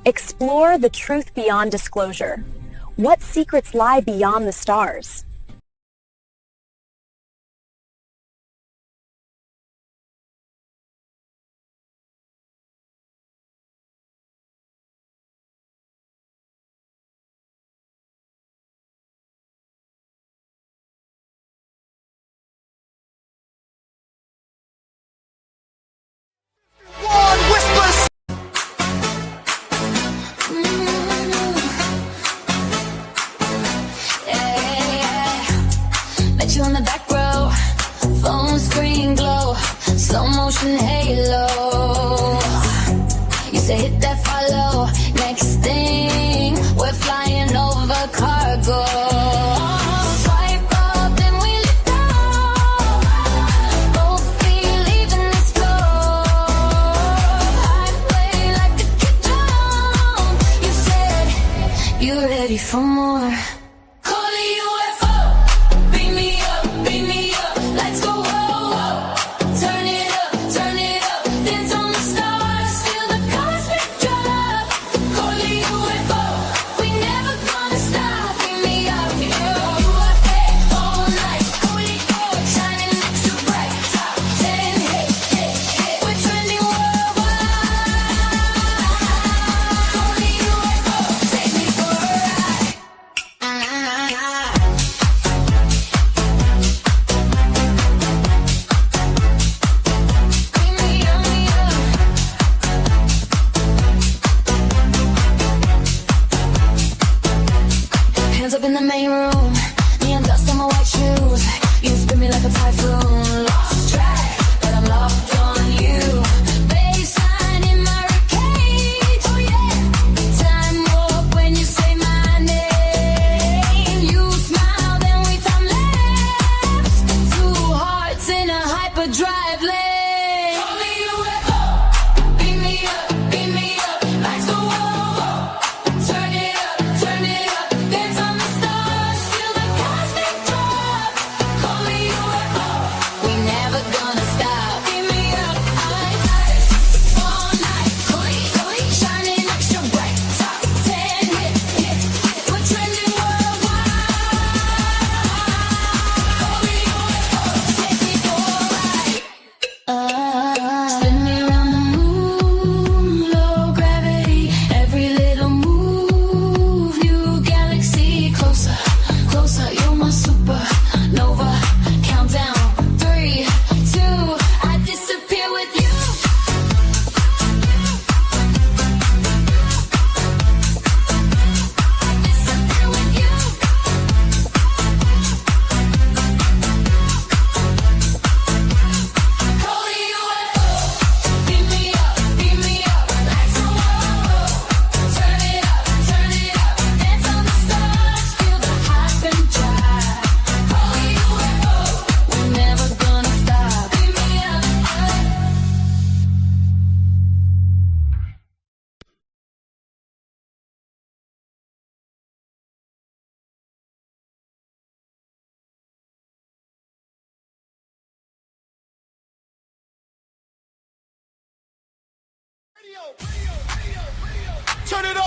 Explore the truth beyond disclosure. What secrets lie beyond the stars? You on the back row, phone screen glow, slow motion halo. You say hit that follow, next thing we're flying over cargo. Swipe up, then we lift off. Both feet leaving this floor. Highway like a kid drum. You said you're ready for more.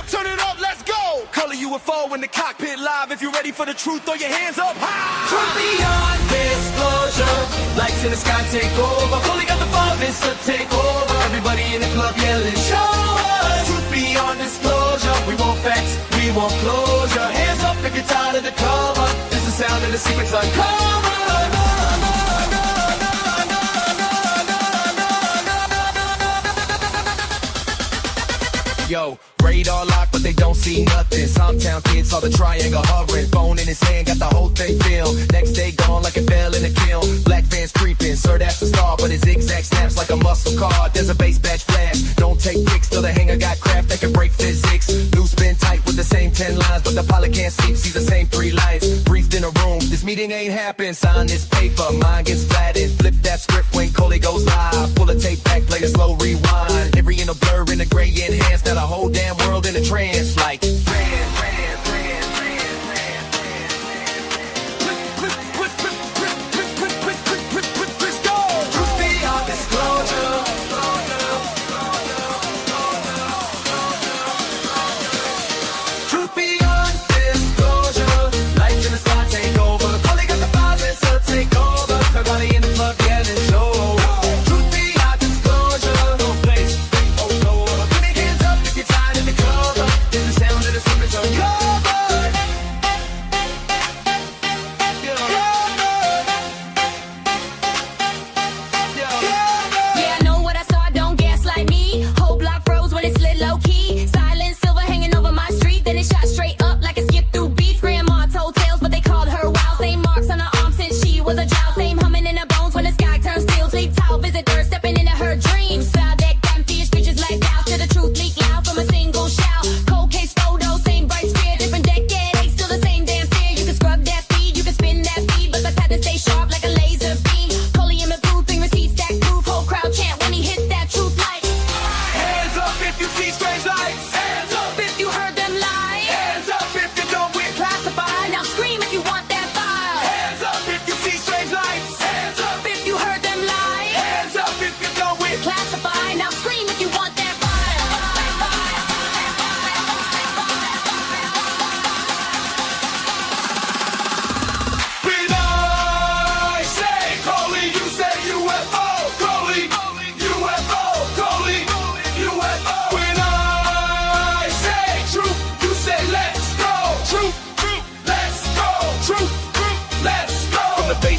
Turn it up, let's go! Color UFO in the cockpit live. If you're ready for the truth, throw your hands up high! Truth beyond disclosure. Lights in the sky take over. Fully got the buzz, so take over. Everybody in the club yelling, show us! Truth beyond disclosure. We want facts, we want closure. Hands up if you're tired of the cover. This is the sound of the secrets uncovered. Yo, radar lock, but they don't see nothing. Sometown kids saw the triangle hovering. Phone in his hand, got the whole thing filled. Next day gone like a bell in a kiln. Black fans creeping, sir that's a star, but his zigzag snaps like a muscle car. There's a base batch flash. Don't take pics till the hanger got craft that can break physics. Loose spin tight with the same 10 lines, but the pilot can't sleep, see the same 3 lines. Briefed in a room, this meeting ain't happened. Sign this paper, mine gets flattened. Flip that script when Coley goes live. Pull a tape back, play a slow rewind. Every in a blur in a gray enhanced. Now the whole damn world in a trance like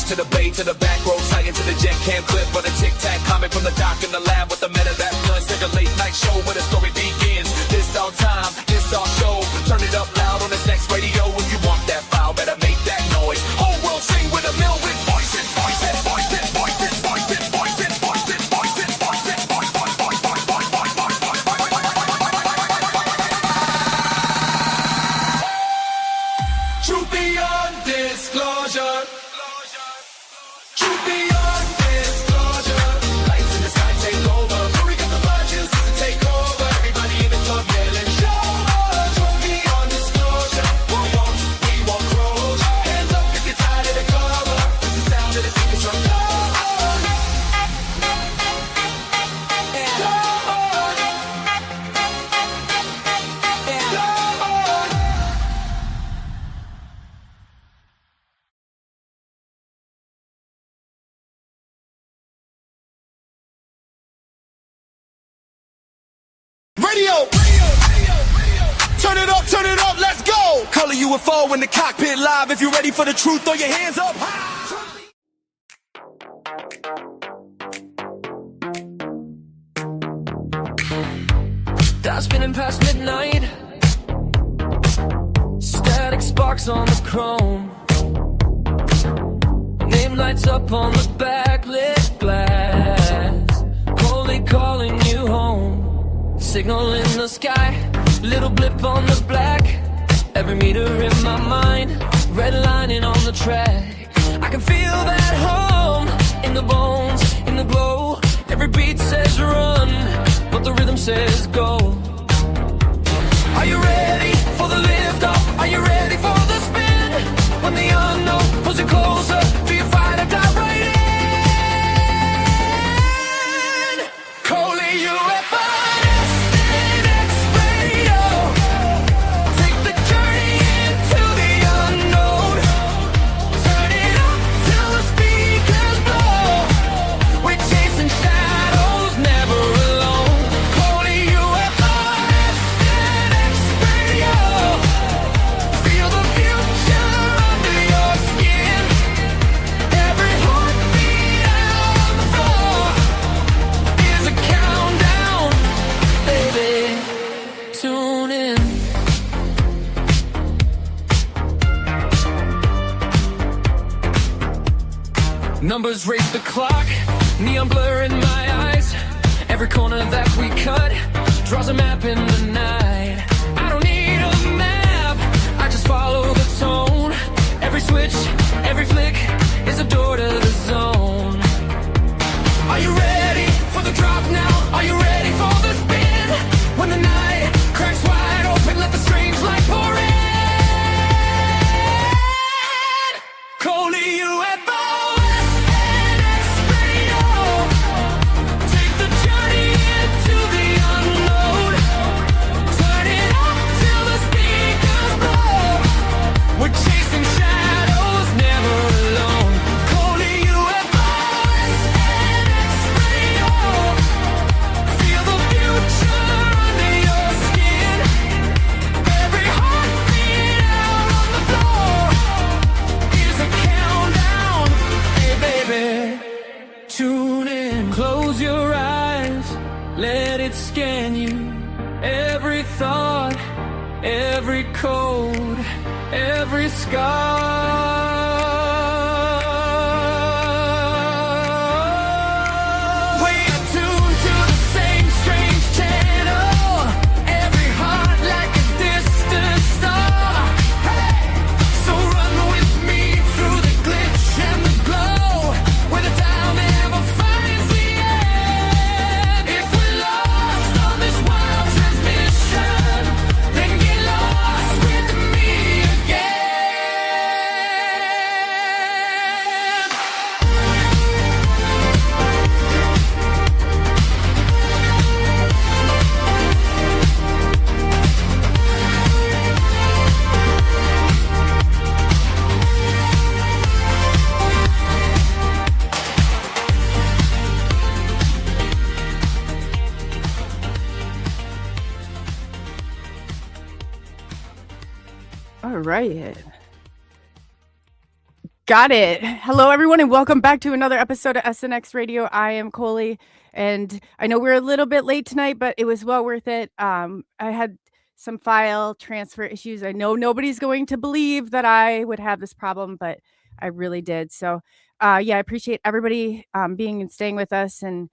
to the bay, to the back road, sighting to the jet cam clip. For the tic-tac comment from the doc in the lab with the meta that blunts. Take a late night show where the story begins. This our time, this our show. Turn it up loud on this next radio. If you want that file, better make that noise. Whole world sing with a million voices, voices, voices, voices, voices, voices, voices, voices, voices, Truth beyond disclosure. Truth beyond disclosure. Lights in the sky take over. Hurry up the vibes, to take over. Everybody in the club yelling, show us. Truth beyond disclosure. We won't close. Hands up if you're tired of the cover. It's the sound of the secrets from God. Radio! Turn it up, let's go! Color UFO in the cockpit live. If you're ready for the truth, throw your hands up high. Dial spinning past midnight. Static sparks on the chrome. Name lights up on the backlit glass. Coldly calling you home. Signal in the sky, little blip on the black. Every meter in my mind, redlining on the track. I can feel that home in the bones, in the glow. Every beat says run, but the rhythm says go. Are you ready for the lift off? Are you ready for the spin? When the unknown pulls you closer, do you fight or die right in? Holy UFO. Numbers race the clock, neon blur in my eyes. Every corner that we cut draws a map in the night. I don't need a map, I just follow the tone. Every switch, every flick is a door to the zone. Are you ready for the drop now? Are you ready for the spin? When the night cracks wide open, let the strange light pour in. Coley UFO. Scan you, every thought, every code, every scar. We're tuned to the same strange channel, every heart like a distant star. Hey! So run with me through the glitch and the glow, where the dial never finds the end. If we're lost on this wild transmission, then get lost with me again. All right. Got it. Hello, everyone, and welcome back to another episode of SNX Radio. I am Coley, and I know we're a little bit late tonight, but it was well worth it. I had some file transfer issues. I know nobody's going to believe that I would have this problem, but I really did. So, yeah, I appreciate everybody being and staying with us until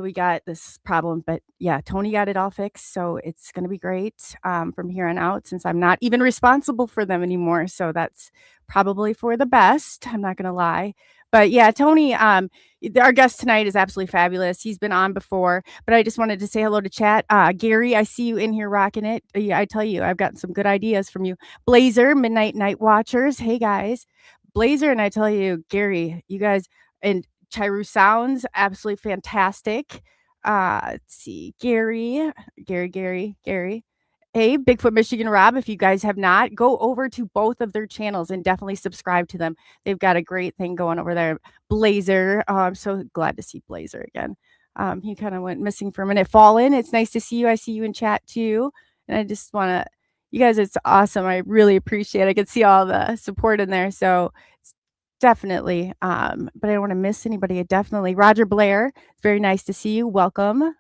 we got this problem. But yeah, Tony got it all fixed, so it's going to be great from here on out, since I'm not even responsible for them anymore. So that's probably for the best. I'm not going to lie. But yeah, Tony, our guest tonight is absolutely fabulous. He's been on before, but I just wanted to say hello to chat. Gary, I see you in here rocking it. Yeah, I tell you, I've got some good ideas from you. Blazer, Midnight Night Watchers. Hey guys, Blazer, and I tell you, Gary, you guys, and Cherie sounds absolutely fantastic. Let's see, Gary. Hey, Bigfoot Michigan Rob, if you guys have not, go over to both of their channels and definitely subscribe to them. They've got a great thing going over there. Blazer, I'm so glad to see Blazer again. He kind of went missing for a minute. Fallen, it's nice to see you. I see you in chat too. And I just want to, you guys, it's awesome. I really appreciate it. I can see all the support in there. So it's definitely, but I don't want to miss anybody. Definitely. Roger Blair, it's very nice to see you. Welcome.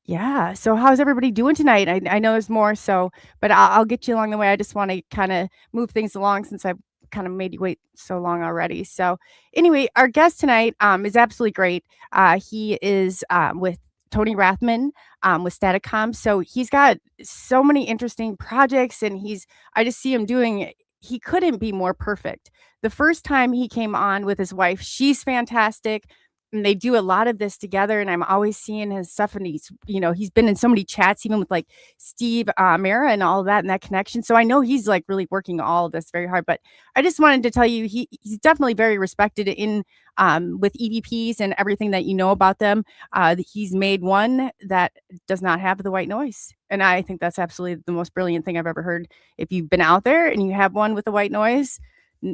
Yeah. So how's everybody doing tonight? I know there's more, so, but I'll get you along the way. I just want to kind of move things along since I've kind of made you wait so long already. So anyway, our guest tonight is absolutely great. He is with Tony Rathman with Staticom. So he's got so many interesting projects, and I just see him doing, he couldn't be more perfect. The first time he came on with his wife, she's fantastic. And they do a lot of this together, and I'm always seeing his stuff, and he's been in so many chats, even with like Steve Mara and all of that, and that connection. So I know he's like really working all of this very hard, but I just wanted to tell you, he's definitely very respected in with EVPs and everything that you know about them. He's made one that does not have the white noise. And I think that's absolutely the most brilliant thing I've ever heard. If you've been out there and you have one with the white noise,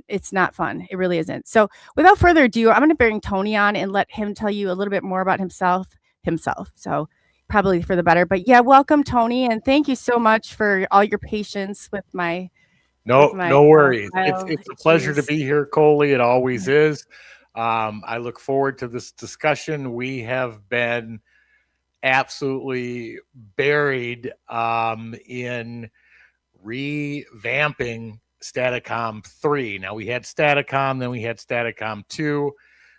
it's not fun. It really isn't. So without further ado, I'm going to bring Tony on and let him tell you a little bit more about himself. So probably for the better, but yeah, welcome Tony. And thank you so much for all your patience with my, no worries. It's a pleasure to be here, Coley. It always is. I look forward to this discussion. We have been absolutely buried in revamping Staticom 3. Now we had Staticom, then we had Staticom 2,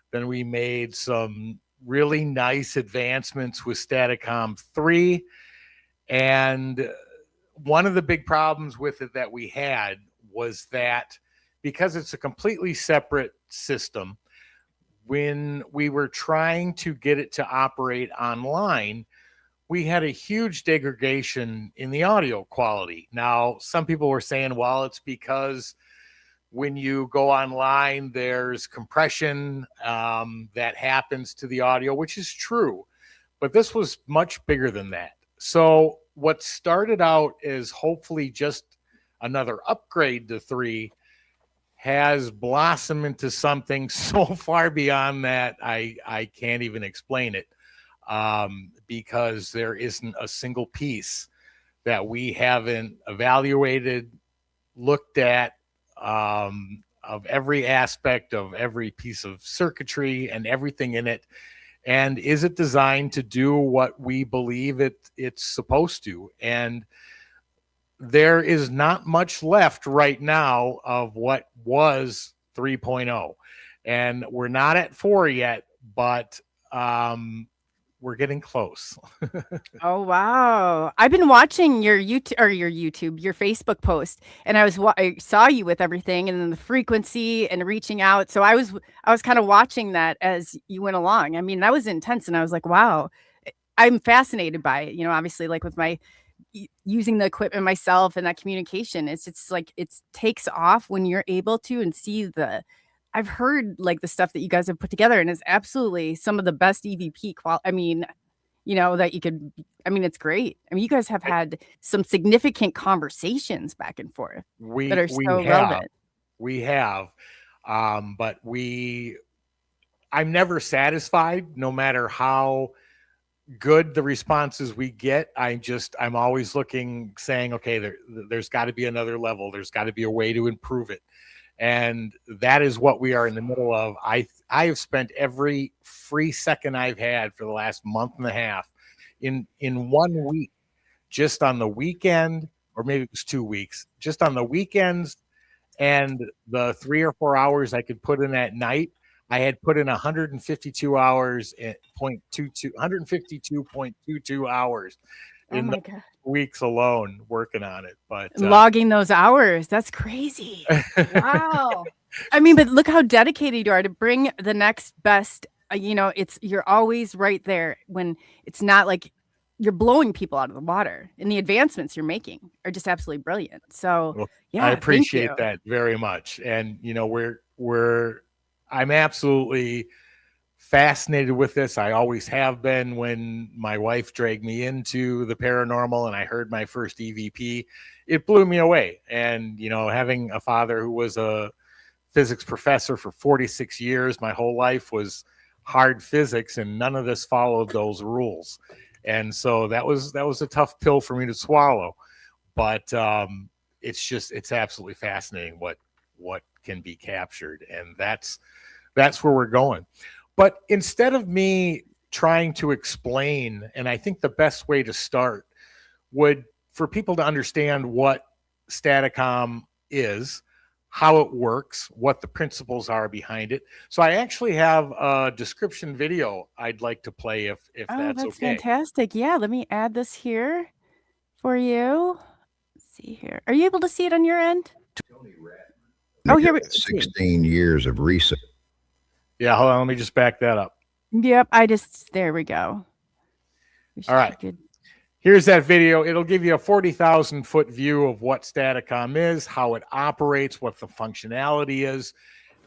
then we made some really nice advancements with Staticom 3. And one of the big problems with it that we had was that because it's a completely separate system, when we were trying to get it to operate online, we had a huge degradation in the audio quality. Now, some people were saying, well, it's because when you go online, there's compression that happens to the audio, which is true. But this was much bigger than that. So what started out as hopefully just another upgrade to 3 has blossomed into something so far beyond that, I can't even explain it. Because there isn't a single piece that we haven't evaluated, looked at, of every aspect of every piece of circuitry and everything in it. And is it designed to do what we believe it's supposed to? And there is not much left right now of what was 3.0. And we're not at 4 yet, but we're getting close. Oh, wow. I've been watching your Facebook post, and I saw you with everything, and then the frequency and reaching out. So I was kind of watching that as you went along. I mean, that was intense. And I was like, wow, I'm fascinated by it. Obviously, like with my using the equipment myself and that communication, it's like, it takes off when you're able to and see I've heard like the stuff that you guys have put together, and it's absolutely some of the best EVP that you could, it's great. You guys have had some significant conversations back and forth that are so relevant. We have, but I'm never satisfied, no matter how good the responses we get. I'm always looking, saying, okay, there's got to be another level. There's got to be a way to improve it. And that is what we are in the middle of. I have spent every free second I've had for the last month and a half in 1 week, just on the weekend, or maybe it was 2 weeks, just on the weekends and the 3 or 4 hours I could put in at night. I had put in 152 hours at 152.22 hours in the God. weeks alone working on it. But Logging those hours, that's crazy. Wow. I mean, but look how dedicated you are to bring the next best. You're always right there when it's not like you're blowing people out of the water, and the advancements you're making are just absolutely brilliant. So well, yeah, I thank appreciate you. that very much. And I'm absolutely fascinated with this. I always have been. When my wife dragged me into the paranormal and I heard my first EVP, it blew me away. And having a father who was a physics professor for 46 years, my whole life was hard physics, and none of this followed those rules. And so that was a tough pill for me to swallow. But it's absolutely fascinating what can be captured, and that's where we're going. But instead of me trying to explain, and I think the best way to start would for people to understand what Staticom is, how it works, what the principles are behind it. So I actually have a description video I'd like to play if that's okay. Fantastic. Yeah, let me add this here for you. Let's see here. Are you able to see it on your end? Oh, here we 16 years of research. Yeah, hold on. Let me just back that up. Yep, there we go. All right. Here's that video. It'll give you a 40,000 foot view of what Staticom is, how it operates, what the functionality is,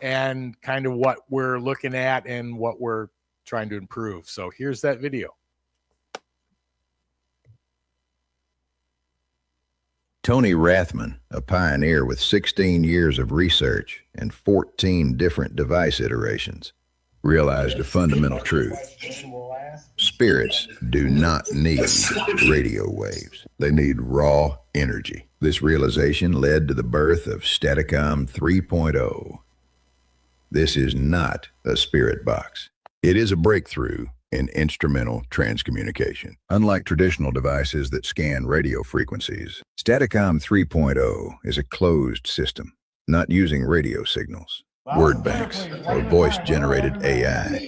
and kind of what we're looking at and what we're trying to improve. So here's that video. Tony Rathman, a pioneer with 16 years of research and 14 different device iterations, realized a fundamental truth. Spirits do not need radio waves. They need raw energy. This realization led to the birth of Staticom 3.0. This is not a spirit box. It is a breakthrough in instrumental transcommunication. Unlike traditional devices that scan radio frequencies, Staticom 3.0 is a closed system, not using radio signals, word banks, or voice-generated AI,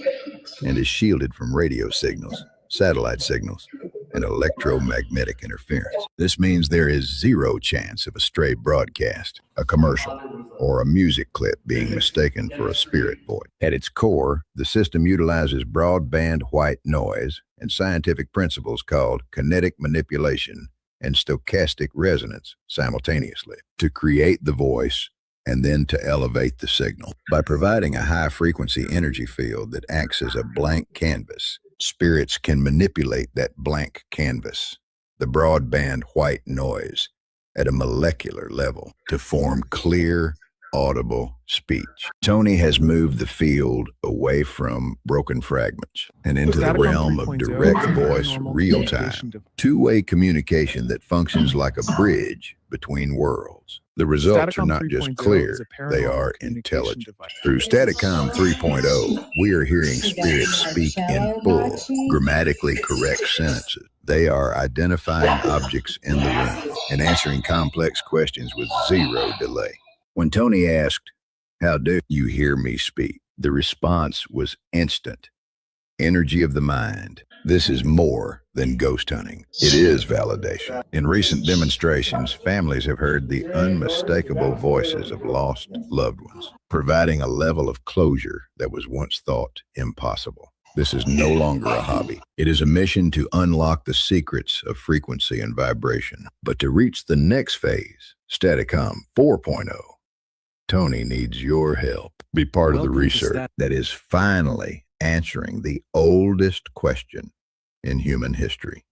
and is shielded from radio signals, satellite signals, and electromagnetic interference. This means there is zero chance of a stray broadcast, a commercial, or a music clip being mistaken for a spirit voice. At its core, the system utilizes broadband white noise and scientific principles called kinetic manipulation and stochastic resonance simultaneously to create the voice and then to elevate the signal. By providing a high-frequency energy field that acts as a blank canvas, spirits can manipulate that blank canvas, the broadband white noise, at a molecular level to form clear, audible speech. Tony has moved the field away from broken fragments and into the realm of direct voice, real-time, two-way communication that functions like a bridge between worlds. The results are not just clear, they are intelligent. Through Staticom 3.0, we are hearing spirits speak in full, grammatically correct sentences. They are identifying objects in the room and answering complex questions with zero delay. When Tony asked, "How do you hear me speak?" the response was instant. Energy of the mind. This is more than ghost hunting. It is validation. In recent demonstrations, families have heard the unmistakable voices of lost loved ones, providing a level of closure that was once thought impossible. This is no longer a hobby. It is a mission to unlock the secrets of frequency and vibration. But to reach the next phase, Staticom 4.0, Tony needs your help. Be part of the research that is finally answering the oldest question in human history.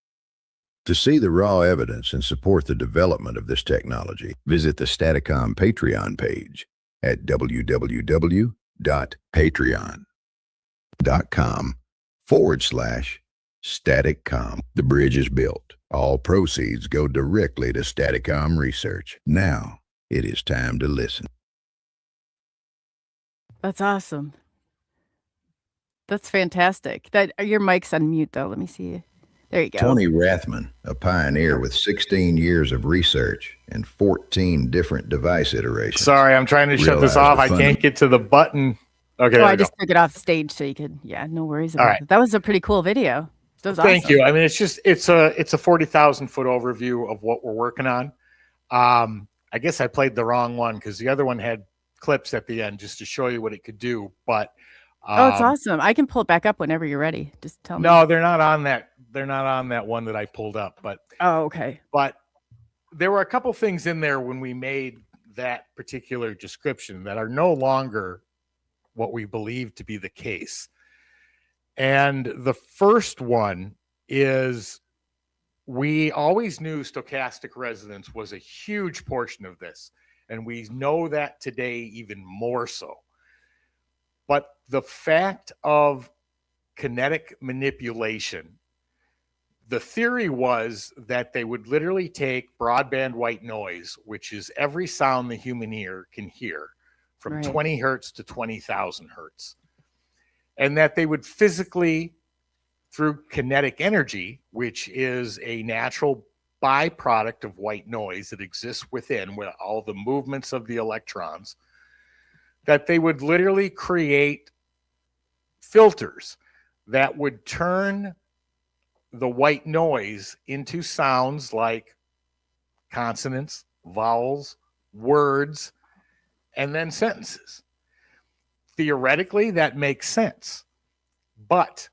To see the raw evidence and support the development of this technology, visit the Staticom Patreon page at www.patreon.com/Staticom. The bridge is built. All proceeds go directly to Staticom Research. Now it is time to listen. That's awesome. That's fantastic. That your mic's on mute though. Let me see. There you go. Tony Rathman, a pioneer with 16 years of research and 14 different device iterations. Sorry, I'm trying to shut this off. I can't get to the button. Okay. Oh, I just took it off stage so you could. Yeah, no worries about it. That was a pretty cool video. That was Thank awesome. you. I mean, it's a 40,000 foot overview of what we're working on. I guess I played the wrong one because the other one had clips at the end just to show you what it could do. But oh, it's awesome. I can pull it back up whenever you're ready. Just tell me. No, they're not on that. They're not on that one that I pulled up. But oh, okay. But there were a couple things in there when we made that particular description that are no longer what we believe to be the case. And the first one is we always knew stochastic resonance was a huge portion of this. And we know that today even more so. But the fact of kinetic manipulation, the theory was that they would literally take broadband white noise, which is every sound the human ear can hear, from 20 hertz to 20,000 hertz. And that they would physically, through kinetic energy, which is a natural byproduct of white noise that exists within with all the movements of the electrons, that they would literally create filters that would turn the white noise into sounds like consonants, vowels, words, and then sentences. Theoretically, that makes sense. But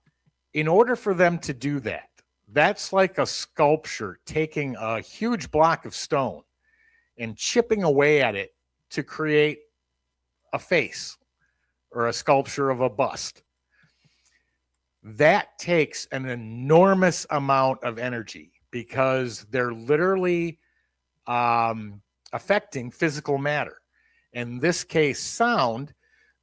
in order for them to do that, that's like a sculpture taking a huge block of stone and chipping away at it to create a face or a sculpture of a bust. That takes an enormous amount of energy because they're literally affecting physical matter. In this case, sound,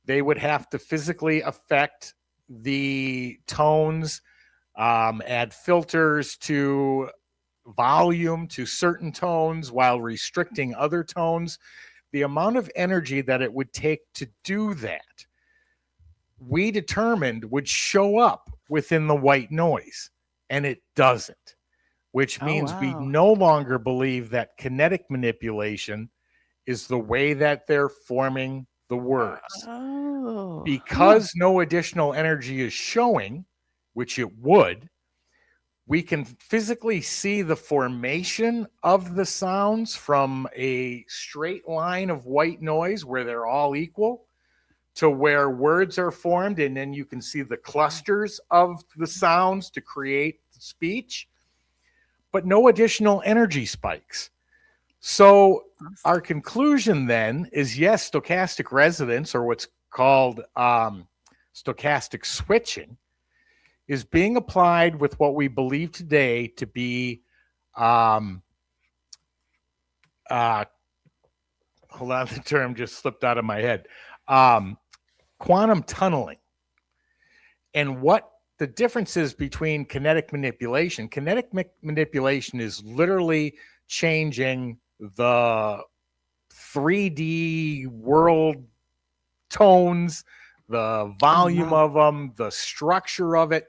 they would have to physically affect the tones, add filters to volume to certain tones while restricting other tones. The amount of energy that it would take to do that, we determined would show up within the white noise, and it doesn't, which means we no longer believe that kinetic manipulation is the way that they're forming the words. Because no additional energy is showing, which it would, we can physically see the formation of the sounds from a straight line of white noise where they're all equal to where words are formed, and then you can see the clusters of the sounds to create speech, but no additional energy spikes. So our conclusion then is, yes, stochastic resonance, or what's called stochastic switching, is being applied with what we believe today to be hold on, the term just slipped out of my head. Quantum tunneling. And what the difference is between kinetic manipulation. Kinetic manipulation is literally changing the 3D world tones, the volume of them, the structure of it.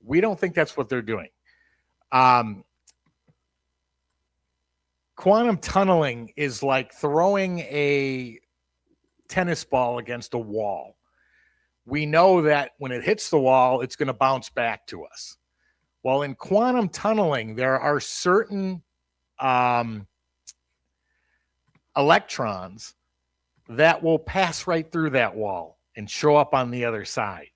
We don't think that's what they're doing. Quantum tunneling is like throwing a tennis ball against a wall. We know that when it hits the wall, it's going to bounce back to us. Well, in quantum tunneling, there are certain electrons that will pass right through that wall and show up on the other side.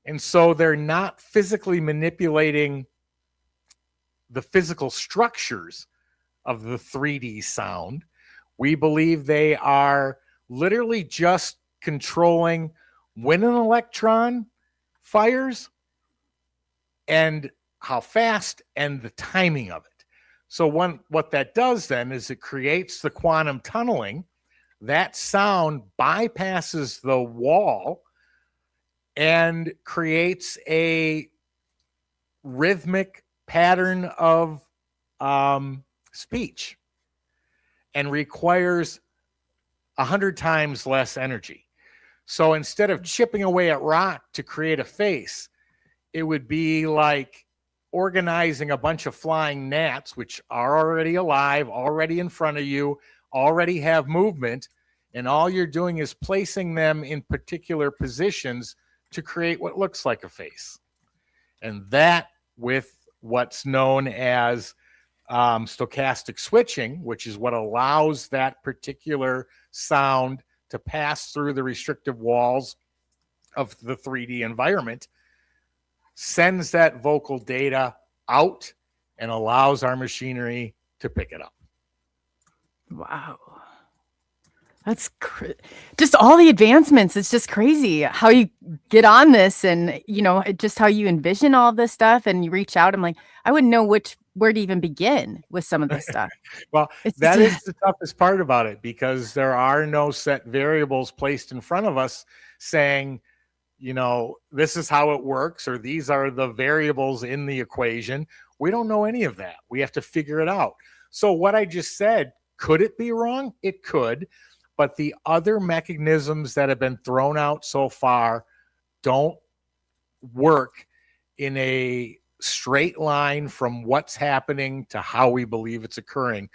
And so they're not physically manipulating the physical structures of the 3D sound. We believe they are literally just controlling when an electron fires and how fast and the timing of it. So what that does then is it creates the quantum tunneling. That sound bypasses the wall and creates a rhythmic pattern of speech and requires 100 times less energy. So instead of chipping away at rock to create a face, it would be like organizing a bunch of flying gnats, which are already alive, already in front of you, already have movement, and all you're doing is placing them in particular positions to create what looks like a face. And that, with what's known as stochastic switching, which is what allows that particular sound to pass through the restrictive walls of the 3D environment, sends that vocal data out and allows our machinery to pick it up. Wow. That's just all the advancements. It's just crazy how you get on this, and just how you envision all this stuff and you reach out. I'm like, I wouldn't know where to even begin with some of this stuff. Well, that is the toughest part about it, because there are no set variables placed in front of us saying, this is how it works, or these are the variables in the equation. We don't know any of that. We have to figure it out. So what I just said, could it be wrong? It could. But the other mechanisms that have been thrown out so far don't work in a straight line from what's happening to how we believe it's occurring.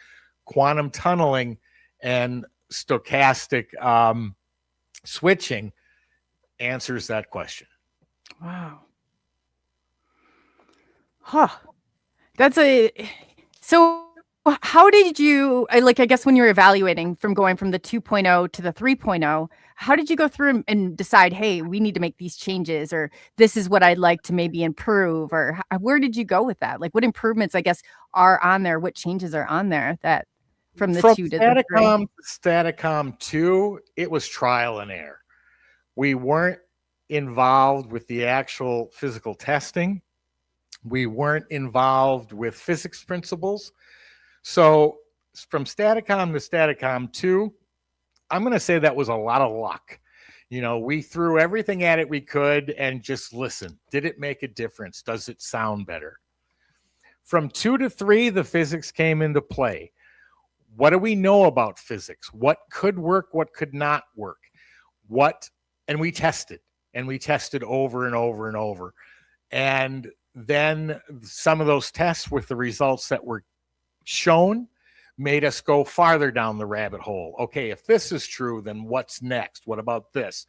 Quantum tunneling and stochastic switching answers that question. Wow. Huh. So how did you, I guess when you were evaluating from going from the 2.0 to the 3.0, how did you go through and decide, hey, we need to make these changes, or this is what I'd like to maybe improve, or where did you go with that? Like, what improvements, I guess, are on there? What changes are on there that from the 2 to the 3? Staticom 2, it was trial and error. We weren't involved with the actual physical testing. We weren't involved with physics principles. So from Staticom to Staticom 2, I'm going to say that was a lot of luck. We threw everything at it we could and just listened. Did it make a difference? Does it sound better? From 2 to 3, the physics came into play. What do we know about physics? What could work? What could not work? And we tested over and over and over. And then some of those tests with the results that were shown made us go farther down the rabbit hole. Okay, if this is true, then what's next? What about this?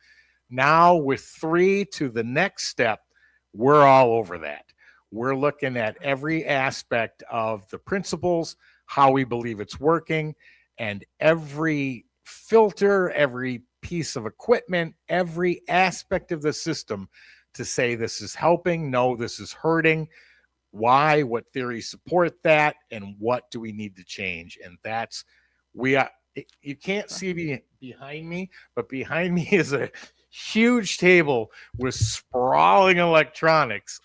Now with 3 to the next step, we're all over that. We're looking at every aspect of the principles, how we believe it's working, and every filter, every piece of equipment, every aspect of the system to say this is helping, no, this is hurting. Why, what theories support that, and what do we need to change? And you can't see behind me, but behind me is a huge table with sprawling electronics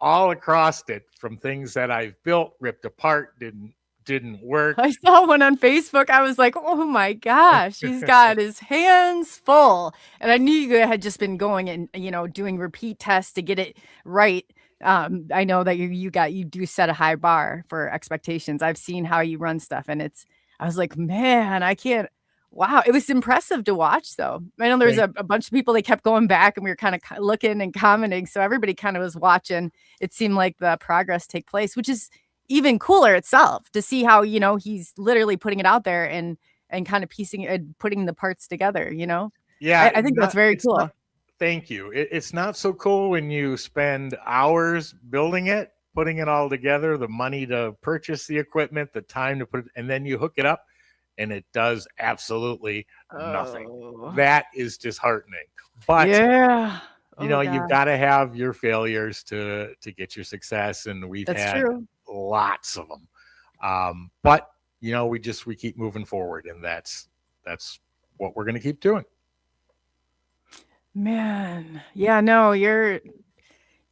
all across it, from things that I've built, ripped apart, didn't work. I saw one on Facebook. I was like, oh my gosh, he's got his hands full. And I knew you had just been going and, doing repeat tests to get it right. I know that you do set a high bar for expectations. I've seen how you run stuff, and I was like, man, I can't. Wow. It was impressive to watch, though. I know there was a bunch of people, they kept going back, and we were kind of looking and commenting. So everybody kind of was watching. It seemed like the progress take place, which is even cooler itself to see how, he's literally putting it out there and kind of putting the parts together, Yeah. I think that's very cool. Thank you. It's not so cool when you spend hours building it, putting it all together, the money to purchase the equipment, the time to put it, and then you hook it up and it does absolutely nothing. That is disheartening. But yeah, you've got to have your failures to get your success, and we've had lots of them. But we keep moving forward, and that's what we're going to keep doing. Man, yeah, no, you're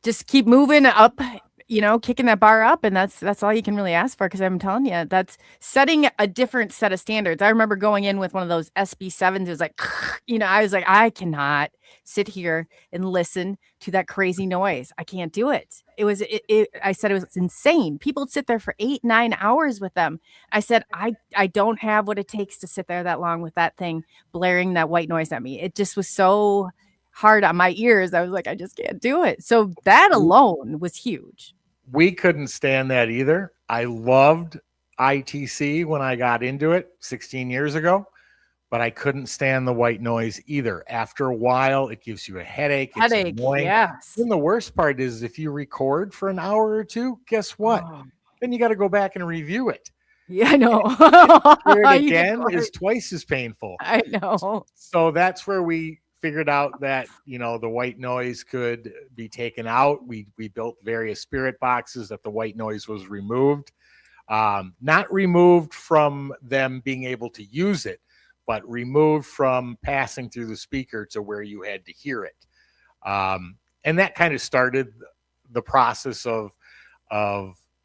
just keep moving up kicking that bar up, and that's all you can really ask for. Because I'm telling you, that's setting a different set of standards. I remember going in with one of those SB7s. It was like, I was like, I cannot sit here and listen to that crazy noise. I can't do it. I said it was insane. People would sit there for 8-9 hours with them. I said, I don't have what it takes to sit there that long with that thing blaring that white noise at me. It just was so hard on my ears. I was like, I just can't do it. So that alone was huge. We couldn't stand that either. I loved ITC when I got into it 16 years ago, but I couldn't stand the white noise either. After a while, it gives you a headache. It's annoying. Yes. And the worst part is if you record for an hour or two, guess what? Then you got to go back and review it. Yeah, I know. Hear it again is twice as painful. I know. So that's where we figured out that, the white noise could be taken out. We built various spirit boxes that the white noise was removed. Not removed from them being able to use it, but removed from passing through the speaker to where you had to hear it. And that kind of started the process of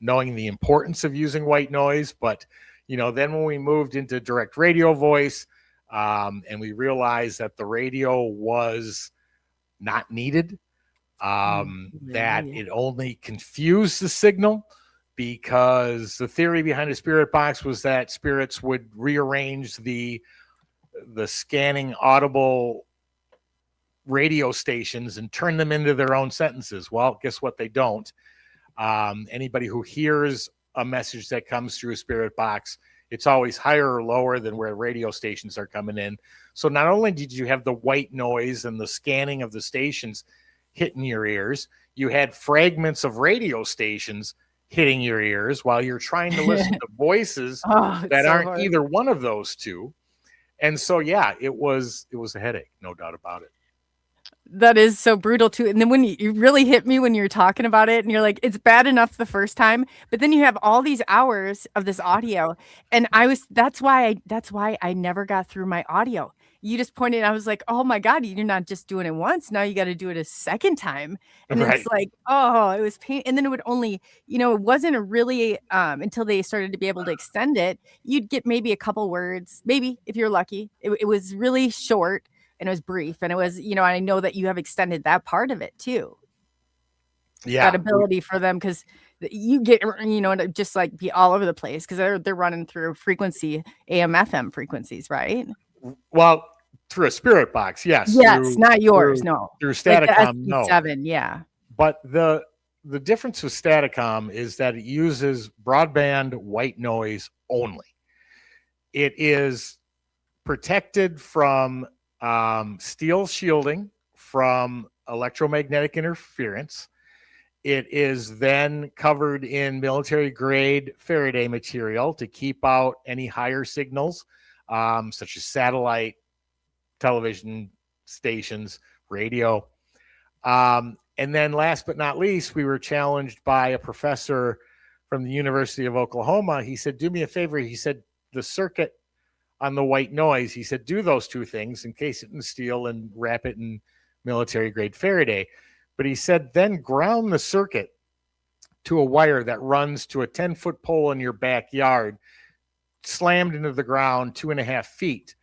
knowing the importance of using white noise. But, then when we moved into direct radio voice, and we realized that the radio was not needed, that it only confused the signal, because the theory behind a spirit box was that spirits would rearrange the scanning audible radio stations and turn them into their own sentences. Well, guess what? They don't. Anybody who hears a message that comes through a spirit box, it's always higher or lower than where radio stations are coming in. So not only did you have the white noise and the scanning of the stations hitting your ears, you had fragments of radio stations hitting your ears while you're trying to listen to voices that aren't hard. Either one of those two. And so, yeah, it was a headache, no doubt about it. That is so brutal too. And then when you really hit me when you're talking about it, and you're like, it's bad enough the first time, but then you have all these hours of this audio. And that's why I never got through my audio. You just pointed, I was like, oh my God, you're not just doing it once. Now you got to do it a second time. And It's like, it was pain. And then it would only, it wasn't really until they started to be able to extend it, you'd get maybe a couple words, maybe if you're lucky. It was really short. And it was brief, and it was, I know that you have extended that part of it too. Yeah, that ability for them, because you get, to just like be all over the place, because they're running through frequency, AM, FM frequencies, right? Well, through a spirit box, yes. Yes, not yours, no. Through Staticom, like no. Yeah. But the difference with Staticom is that it uses broadband white noise only. It is protected from steel shielding from electromagnetic interference. It is then covered in military grade Faraday material to keep out any higher signals, such as satellite, television stations, radio. And then last but not least, we were challenged by a professor from the University of Oklahoma. He said, do me a favor. He said, the circuit on the white noise, he said, do those two things, encase it in steel and wrap it in military grade Faraday. But he said, then ground the circuit to a wire that runs to a 10-foot pole in your backyard, slammed into the ground 2.5 feet.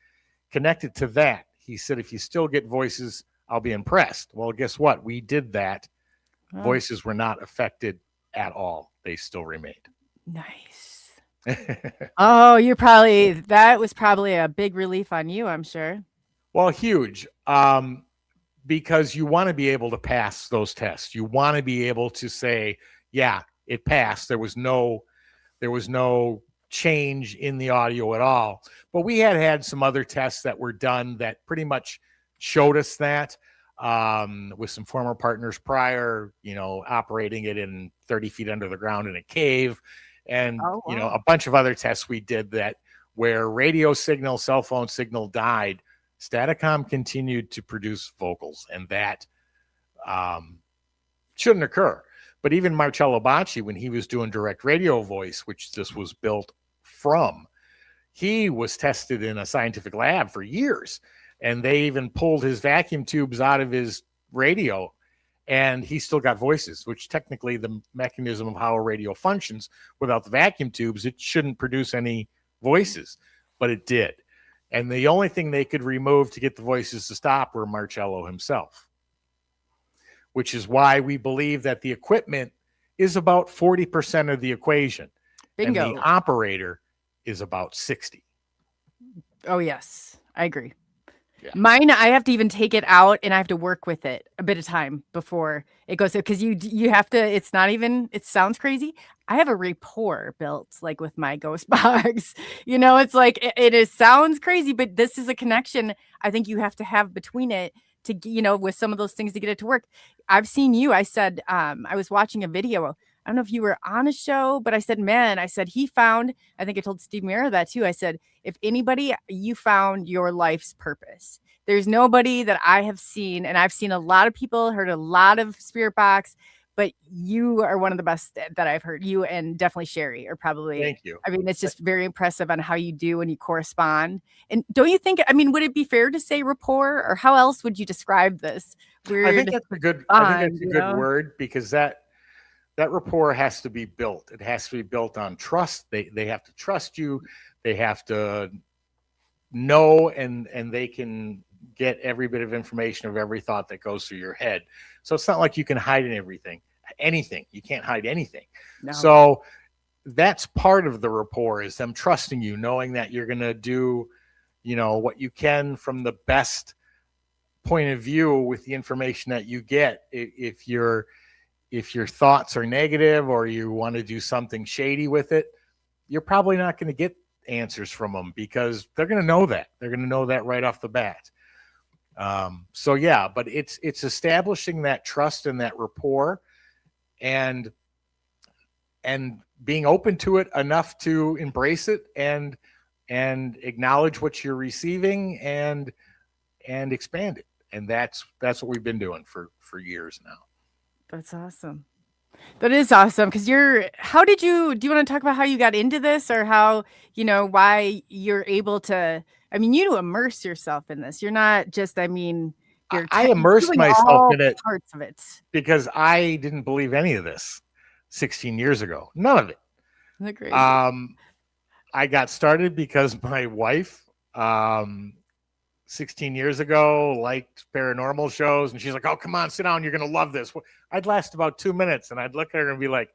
Connect it to that. He said, if you still get voices, I'll be impressed. Well, guess what? We did that. Oh. Voices were not affected at all. They still remained. Nice. Oh, that was probably a big relief on you, I'm sure. Well, huge. Because you want to be able to pass those tests. You want to be able to say, yeah, it passed. There was no change in the audio at all. But we had some other tests that were done that pretty much showed us that, with some former partners prior, operating it in 30 feet under the ground in a cave. And, a bunch of other tests we did that where radio signal, cell phone signal died, Staticom continued to produce vocals, and that shouldn't occur. But even Marcello Bacci, when he was doing direct radio voice, which this was built from, he was tested in a scientific lab for years, and they even pulled his vacuum tubes out of his radio, and he still got voices, which technically the mechanism of how a radio functions without the vacuum tubes, it shouldn't produce any voices, but it did. And the only thing they could remove to get the voices to stop were Marcello himself, which is why we believe that the equipment is about 40% of the equation. Bingo. And the operator is about 60. Oh, yes. I agree. Yeah. Mine, I have to even take it out and I have to work with it a bit of time before it goes. Because you have to, it's not even, it sounds crazy. I have a rapport built like with my ghost box. It's like, it sounds crazy, but this is a connection I think you have to have between it to, with some of those things to get it to work. I've seen you. I said, I was watching a video. I don't know if you were on a show, but I said, he found, I think I told Steve Mira that too. I said, if anybody, you found your life's purpose. There's nobody that I have seen, and I've seen a lot of people, heard a lot of spirit box, but you are one of the best that I've heard. You and definitely Cherie are probably. Thank you. I mean, it's just very impressive on how you do when you correspond. And don't you think, would it be fair to say rapport, or how else would you describe this? Weird. I think that's a good word, because that rapport has to be built. It has to be built on trust. They have to trust you. They have to know, and they can get every bit of information of every thought that goes through your head. So it's not like you can hide anything. You can't hide anything. No. So that's part of the rapport, is them trusting you, knowing that you're going to do, what you can from the best point of view with the information that you get. If your thoughts are negative, or you want to do something shady with it, you're probably not going to get answers from them, because they're going to know that. They're going to know that right off the bat. But it's establishing that trust and that rapport, and being open to it enough to embrace it and acknowledge what you're receiving and expand it. And that's what we've been doing for years now. That's awesome. That is awesome. Because do you want to talk about how you got into this, or how, why you're able to, you immerse yourself in this. You're not just, I immersed myself in it, parts of it, because I didn't believe any of this 16 years ago. None of it. Great. I got started because my wife, 16 years ago, liked paranormal shows, and she's like, "Oh, come on, sit down. You're going to love this." I'd last about 2 minutes, and I'd look at her and be like,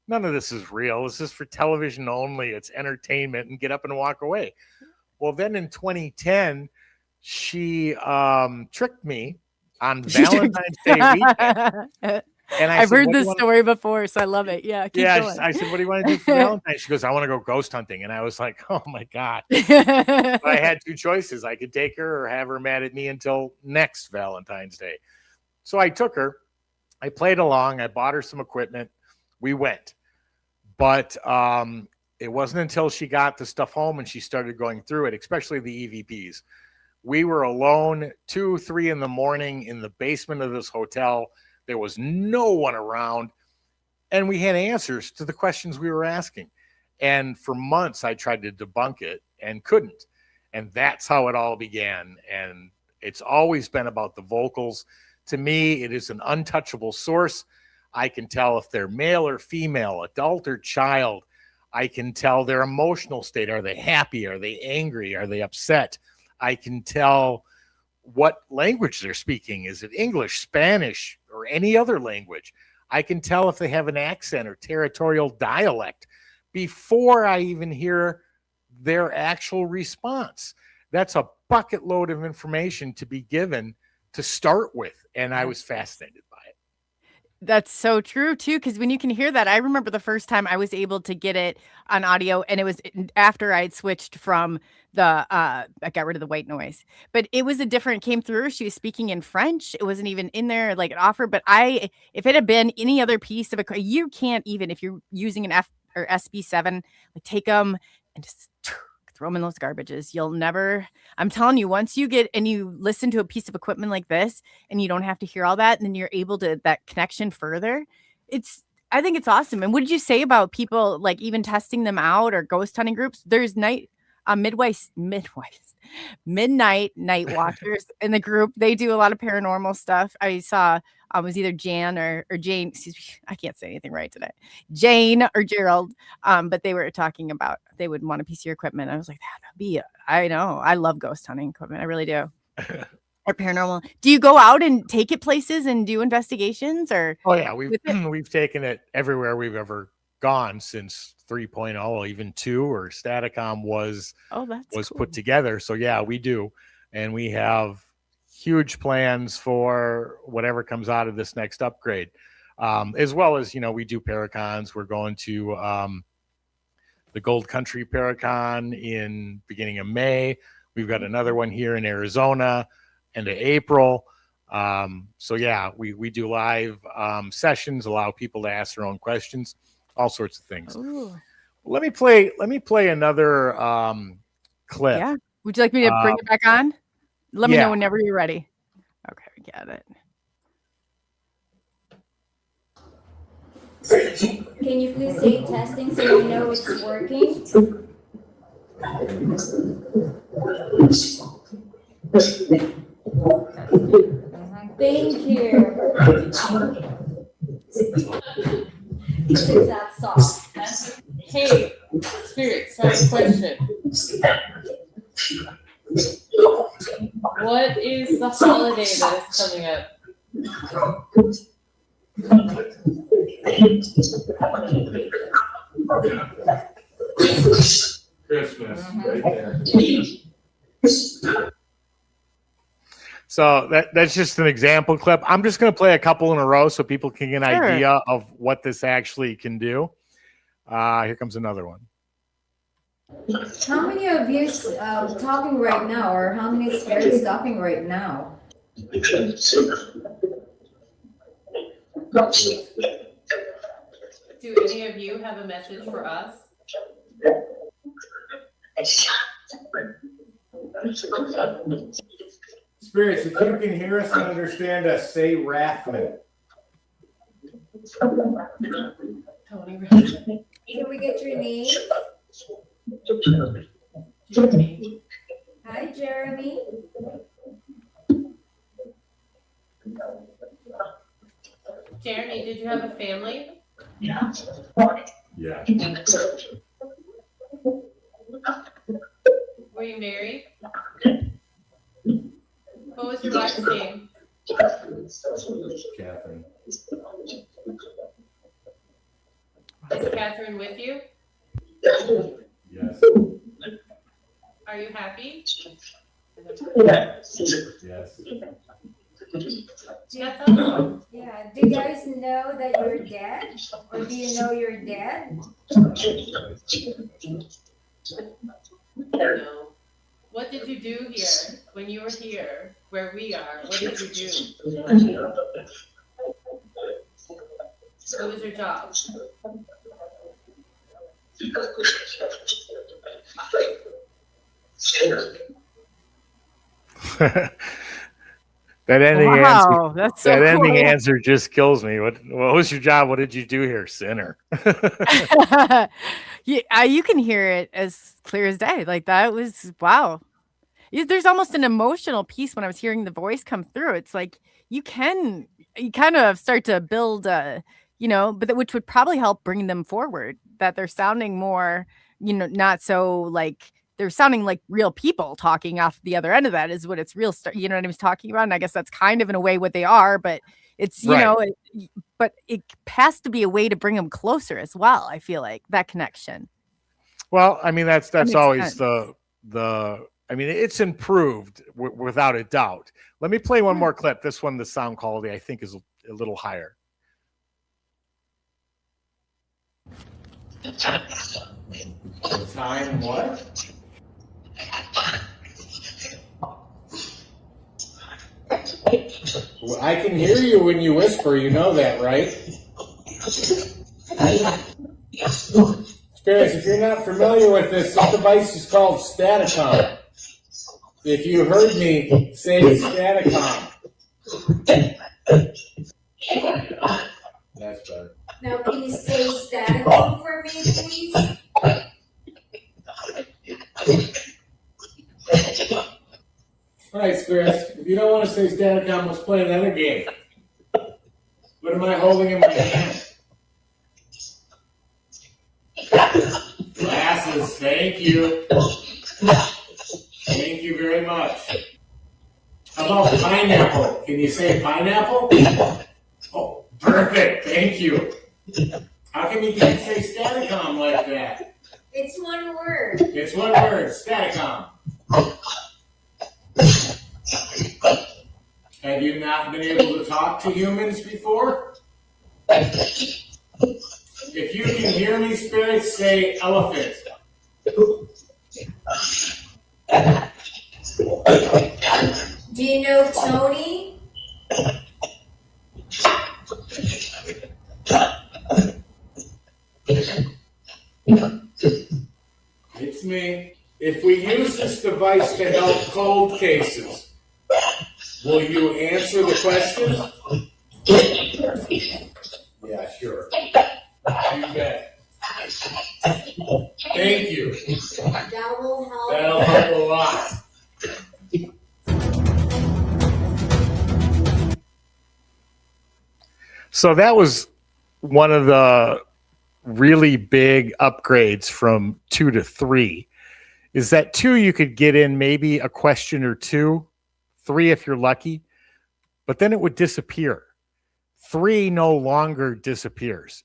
"None of this is real. This is for television only. It's entertainment," and get up and walk away. Well, then in 2010, she tricked me on Valentine's Day weekend. And I've heard this story before, so I love it. Yeah. I said, "What do you want to do for Valentine's?" She goes, "I want to go ghost hunting." And I was like, "Oh my God." But I had two choices. I could take her or have her mad at me until next Valentine's Day. So I took her. I played along. I bought her some equipment. We went. But it wasn't until she got the stuff home and she started going through it, especially the EVPs. We were alone 2, 3 in the morning in the basement of this hotel. There was no one around, and we had answers to the questions we were asking. And for months, I tried to debunk it and couldn't. And that's how it all began. And it's always been about the vocals. To me, it is an untouchable source. I can tell if they're male or female, adult or child. I can tell their emotional state. Are they happy? Are they angry? Are they upset? I can tell what language they're speaking. Is it English, Spanish, or any other language? I can tell if they have an accent or territorial dialect before I even hear their actual response. That's a bucket load of information to be given to start with. And I was fascinated by it. That's so true too, because when you can hear that, I remember the first time I was able to get it on audio, and it was after I'd switched from I got rid of the white noise, but it was came through. She was speaking in French. It wasn't even in there like an offer, but if it had been any other piece of you can't even, if you're using an F or SB7, like take them and just throw them in those garbages. You'll never, I'm telling you, once you get and you listen to a piece of equipment like this and you don't have to hear all that, and then you're able to that connection further. I think it's awesome. And what did you say about people like even testing them out or ghost hunting groups? Midnight Night Watchers in the group. They do a lot of paranormal stuff. I saw it was either Jan or Jane. Excuse me, I can't say anything right today. Jane or Gerald. But they were talking about they would want a piece of your equipment. I was like, that'd be. I know. I love ghost hunting equipment. I really do. Or paranormal. Do you go out and take it places and do investigations? Or oh yeah, we've taken it everywhere we've ever gone since 3.0, even 2 or Staticom was cool. put together. So yeah, we do, and we have huge plans for whatever comes out of this next upgrade, as well as we do Paracons. We're going to the Gold Country Paracon in beginning of May. We've got another one here in Arizona end of April. So yeah, we do live sessions, allow people to ask their own questions, all sorts of things. Ooh. Let me play another clip. Yeah. Would you like me to bring it back on? Let me know whenever you're ready. Okay, we got it. Can you please say testing so we know it's working? Thank you. It's that soft. Hey, spirits, I have a question. What is the holiday that is coming up? Christmas, right there. So that's just an example clip. I'm just going to play a couple in a row so people can get an idea of what this actually can do. Here comes another one. How many of you talking right now, or how many spirits talking right now? Do any of you have a message for us? Spirits, if you can hear us and understand us, say Rathman. Tony Rathman. Can we get your name? Jeremy. Hi, Jeremy. Jeremy, did you have a family? Yeah. Were you married? What was your wife's name? Catherine. Is Catherine with you? Yes. Are you happy? Yes. That's awesome. Yeah. Do you guys know that you're dead? Or do you know you're dead? No. What did you do here when you were here, where we are? What did you do? What was your job? That ending Wow, that's so that ending cool. answer just kills me. What was your job? What did you do here, sinner? Yeah, you can hear it as clear as day. Like that was wow. There's almost an emotional piece when I was hearing the voice come through. It's like you kind of start to build but which would probably help bring them forward, that they're sounding more, not so like they're sounding like real people talking off the other end of that is what it's real. You know what I was talking about? And I guess that's kind of in a way what they are, but it's, but it has to be a way to bring them closer as well. I feel like that connection. Well, I mean, that's always sense. It's improved without a doubt. Let me play one more clip. This one, the sound quality, I think, is a little higher. Time what? I can hear you when you whisper. You know that, right? Spirits, if you're not familiar with this device is called Staticom. If you heard me say Staticom. That's better. Now, can you say Staticom for me, please? All right, Spirits, if you don't want to say Staticom, let's play another game. What am I holding in my hand? Glasses, thank you. Thank you very much. How about pineapple? Can you say pineapple? Oh, perfect, thank you. How come you can't say Staticom like that? It's one word. It's one word, Staticom. Have you not been able to talk to humans before? If you can hear me, Spirits, say elephant. Do you know Tony? It's me. If we use this device to help cold cases, will you answer the question? Yeah, sure. You bet. Thank you. That will help. That'll help a lot. So that was one of the really big upgrades from 2 to 3. Is that 2 you could get in maybe a question or two, 3 if you're lucky, but then it would disappear. 3 no longer disappears.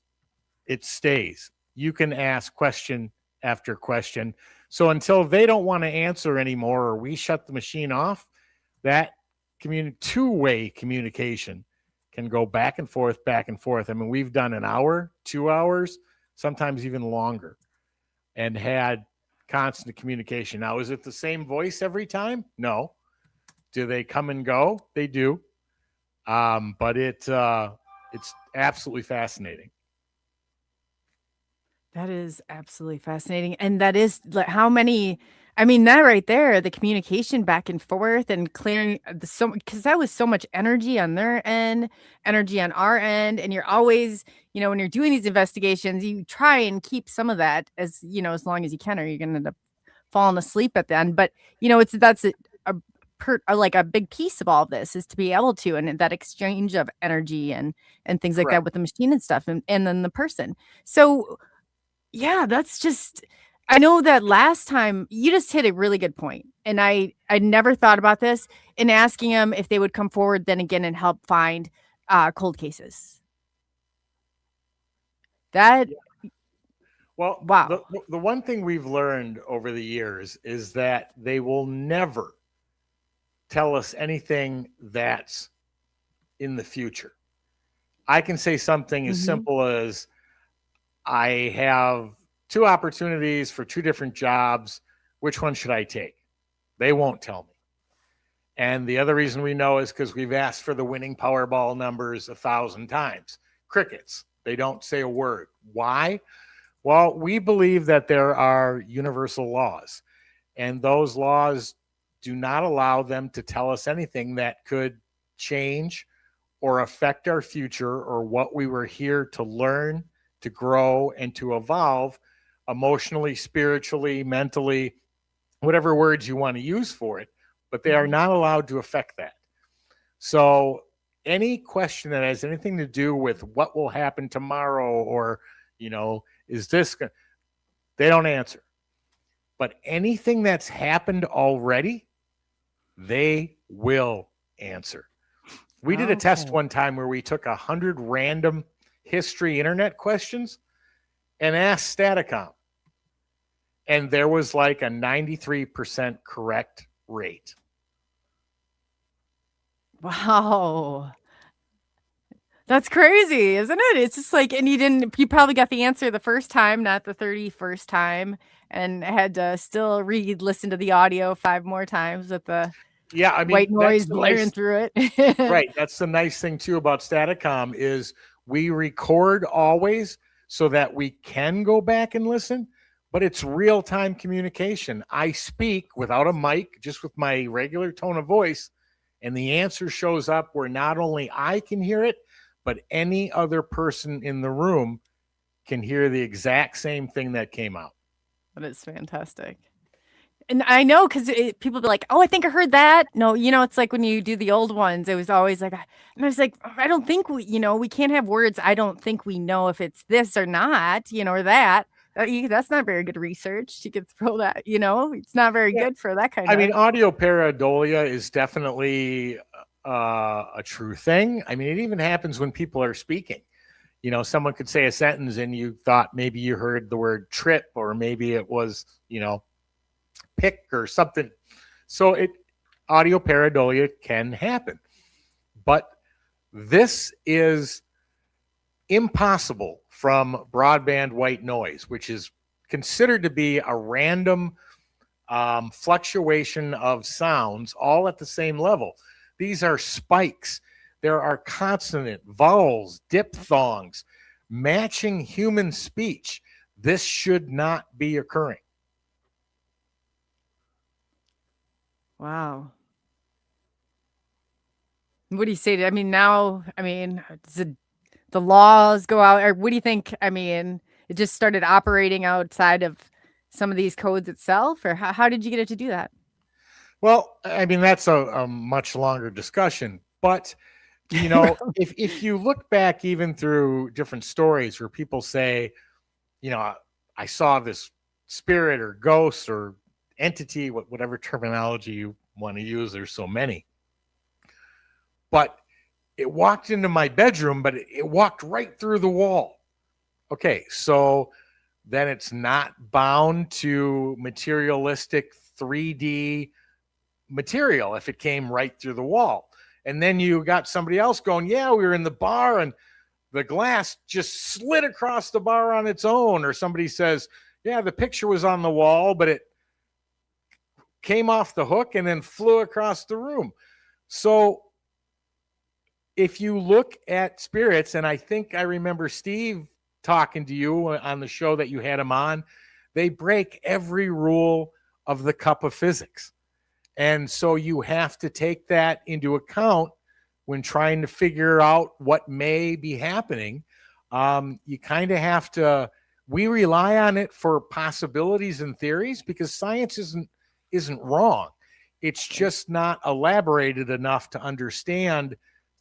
It stays. You can ask question after question. So until they don't want to answer anymore or we shut the machine off, that two-way communication can go back and forth, back and forth. I mean, we've done an hour, 2 hours, sometimes even longer, and had constant communication. Now, is it the same voice every time? No. Do they come and go? They do. But it's absolutely fascinating. That is absolutely fascinating. And that is like how many, I mean, that right there, the communication back and forth and clearing because that was so much energy on their end, energy on our end. And you're always, when you're doing these investigations, you try and keep some of that as long as you can, or you're going to end up falling asleep at the end. But, that's like a big piece of all of this is to be able to, and that exchange of energy and things like that with the machine and stuff and then the person. So yeah, that's just, I know that last time you just hit a really good point. And I never thought about this in asking them if they would come forward then again and help find cold cases. That, well, wow. The one thing we've learned over the years is that they will never tell us anything that's in the future. I can say something as simple as, I have 2 opportunities for 2 different jobs. Which one should I take? They won't tell me. And the other reason we know is because we've asked for the winning Powerball numbers 1,000 times. Crickets. They don't say a word. Why? Well, we believe that there are universal laws, and those laws do not allow them to tell us anything that could change or affect our future or what we were here to learn, to grow, and to evolve emotionally, spiritually, mentally, whatever words you want to use for it, but they are not allowed to affect that. So any question that has anything to do with what will happen tomorrow or, is this, they don't answer. But anything that's happened already, they will answer. We did a test one time where we took 100 random history internet questions and asked Staticom. And there was like a 93% correct rate. Wow. That's crazy, isn't it? It's just like, and you probably got the answer the first time, not the 31st time, and had to still listen to the audio 5 more times with the white noise blaring through it. Right. That's the nice thing too about Staticom is we record always so that we can go back and listen, but it's real-time communication. I speak without a mic, just with my regular tone of voice, and the answer shows up where not only I can hear it, but any other person in the room can hear the exact same thing that came out. That is fantastic. And I know because people be like, "Oh, I think I heard that." No, it's like when you do the old ones, it was always like, and I was like, I don't think we can't have words. I don't think we know if it's this or not, or that. That's not very good research. You could throw that, it's not very good for that kind I of. mean, audio pareidolia is definitely a true thing. I mean, it even happens when people are speaking. Someone could say a sentence and you thought maybe you heard the word trip, or maybe it was, pick or something. So audio pareidolia can happen. But this is impossible from broadband white noise, which is considered to be a random fluctuation of sounds all at the same level. These are spikes. There are consonant, vowels, diphthongs, matching human speech. This should not be occurring. Wow. What do you say? Now, does the laws go out, or what do you think? It just started operating outside of some of these codes itself, or how did you get it to do that? Well, that's a much longer discussion, but if you look back even through different stories where people say, I saw this spirit or ghost or entity, whatever terminology you want to use, there's so many. But it walked into my bedroom, but it walked right through the wall. Okay, so then it's not bound to materialistic 3D material if it came right through the wall. And then you got somebody else going, yeah, we were in the bar and the glass just slid across the bar on its own. Or somebody says, yeah, the picture was on the wall, but it came off the hook and then flew across the room. So if you look at spirits, and I think I remember Steve talking to you on the show that you had him on, they break every rule of the cup of physics. And so you have to take that into account when trying to figure out what may be happening. You kind of have to, we rely on it for possibilities and theories because science isn't wrong. It's just not elaborated enough to understand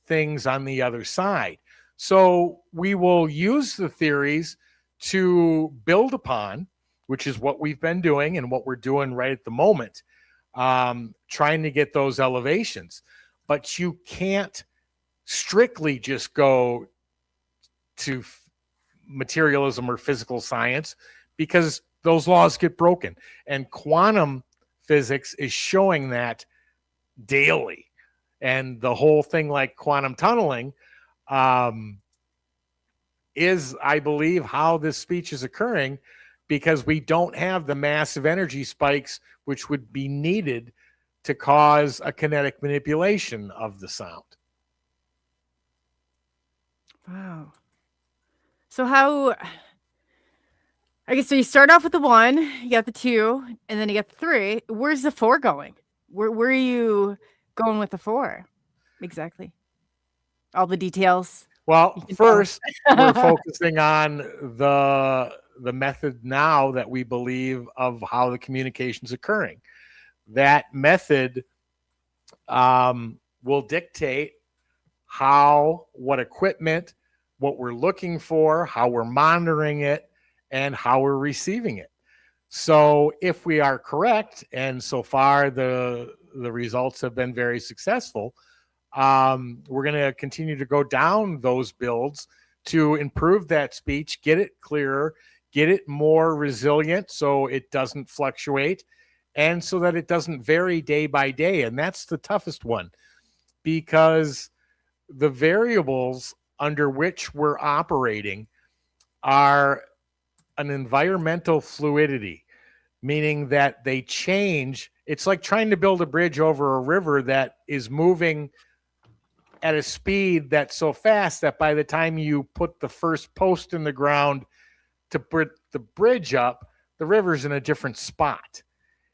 things on the other side. So we will use the theories to build upon, which is what we've been doing and what we're doing right at the moment, trying to get those elevations. But you can't strictly just go to materialism or physical science because those laws get broken. And quantum physics is showing that daily. And the whole thing like quantum tunneling is, I believe, how this speech is occurring because we don't have the massive energy spikes which would be needed to cause a kinetic manipulation of the sound. Wow. So I guess so you start off with the 1, you got the 2, and then you got the 3. Where's the 4 going? Where are you going with the 4? Exactly. All the details. Well, first, we're focusing on the method now that we believe of how the communication is occurring. That method will dictate what equipment, what we're looking for, how we're monitoring it, and how we're receiving it. So if we are correct, and so far the results have been very successful, we're going to continue to go down those builds to improve that speech, get it clearer, get it more resilient so it doesn't fluctuate, and so that it doesn't vary day by day. And that's the toughest one because the variables under which we're operating are an environmental fluidity, meaning that they change. It's like trying to build a bridge over a river that is moving at a speed that's so fast that by the time you put the first post in the ground to put the bridge up, the river's in a different spot.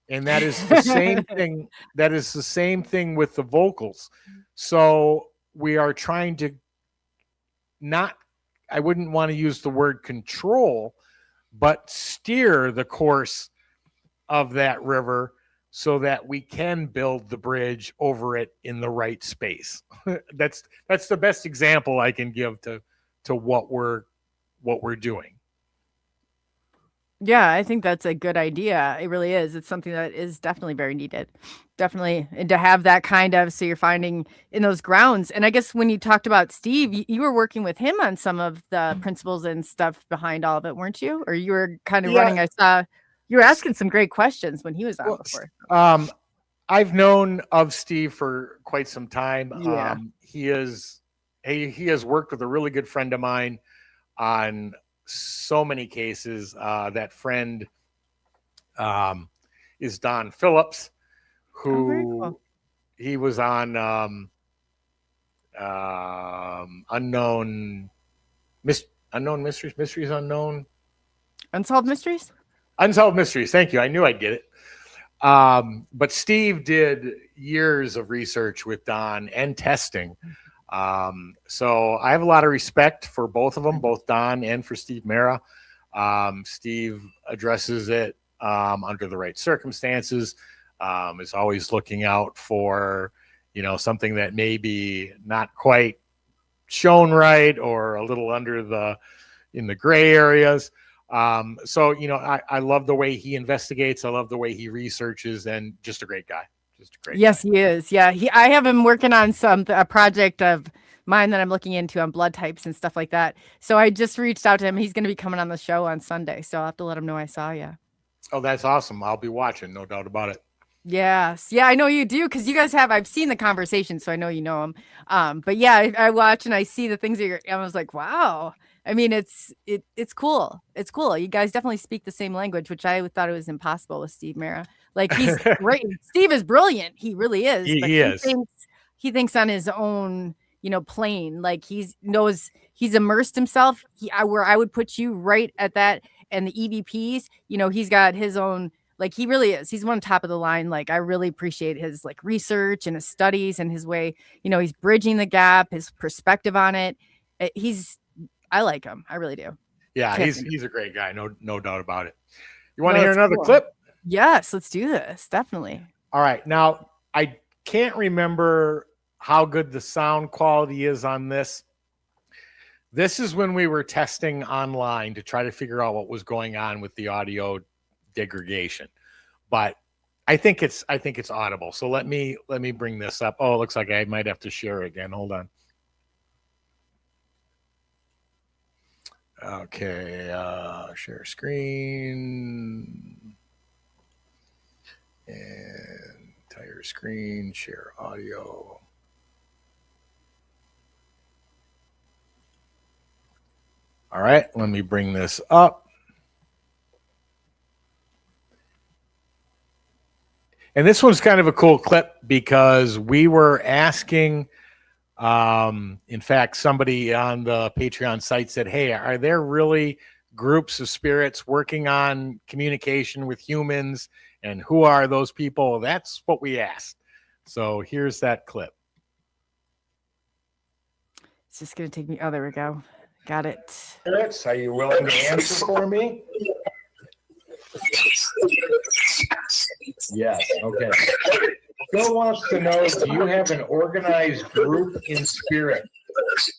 And that is the same thing. That is the same thing with the vocals. So we are trying to I wouldn't want to use the word control, but steer the course of that river so that we can build the bridge over it in the right space. That's the best example I can give to what we're doing. Yeah, I think that's a good idea. It really is. It's something that is definitely very needed. Definitely. And to have that kind of, so you're finding in those grounds. And I guess when you talked about Steve, you were working with him on some of the principles and stuff behind all of it, weren't you? Or you were kind of running, I saw you were asking some great questions when he was on before. I've known of Steve for quite some time. Yeah. He has worked with a really good friend of mine on so many cases. That friend is Don Phillips, who he was on Unsolved Mysteries. Thank you. I knew I'd get it. But Steve did years of research with Don and testing. So I have a lot of respect for both of them, both Don and for Steve Mera. Steve addresses it under the right circumstances, is always looking out for, something that may be not quite shown right or a little in the gray areas. So, I love the way he investigates. I love the way he researches, and just a great guy. Yes, he is. Yeah. I have him working on a project of mine that I'm looking into on blood types and stuff like that. So I just reached out to him. He's going to be coming on the show on Sunday. So I'll have to let him know I saw you. Oh, that's awesome. I'll be watching. No doubt about it. Yes. Yeah, I know you do. Cause you guys I've seen the conversation, so I know you know him. But yeah, I watch and I see the things that I was like, wow. I mean, it's cool. It's cool. You guys definitely speak the same language, which I thought it was impossible with Steve Mera. Like, he's great. Steve is brilliant. He really is. He is. He thinks on his own, plane. Like, he's immersed himself. Where I would put you right at that. And the EVPs, he's got his own, like, he really is. He's one top of the line. Like, I really appreciate his research and his studies and his way, he's bridging the gap, his perspective on it. I like him. I really do. Yeah, he's a great guy. No doubt about it. You want to hear another clip? Yes, let's do this. Definitely. All right. Now, I can't remember how good the sound quality is on this. This is when we were testing online to try to figure out what was going on with the audio degradation. But I think it's audible. So let me bring this up. Oh, it looks like I might have to share it again. Hold on. Okay, share screen and entire screen, share audio. All right, let me bring this up. And this one's kind of a cool clip because we were asking, in fact, somebody on the Patreon site said, hey, are there really groups of spirits working on communication with humans? And who are those people? That's what we asked. So here's that clip. It's just going to take me. Oh, there we go. Got it. Spirits, are you willing to answer for me? Yes. Okay. Phil wants to know, do you have an organized group in spirit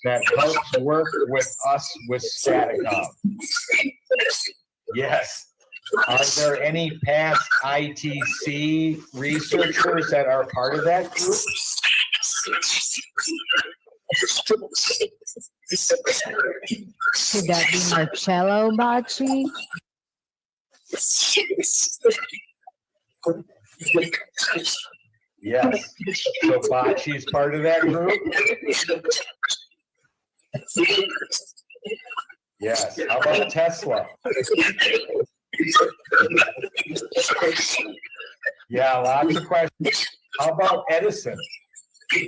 that helps work with us with Staticom? Yes. Are there any past ITC researchers that are part of that group? Could that be Marcello Bacci? Yes. So Bacci's part of that group? Yes. How about Tesla? Yeah, lots of questions. How about Edison?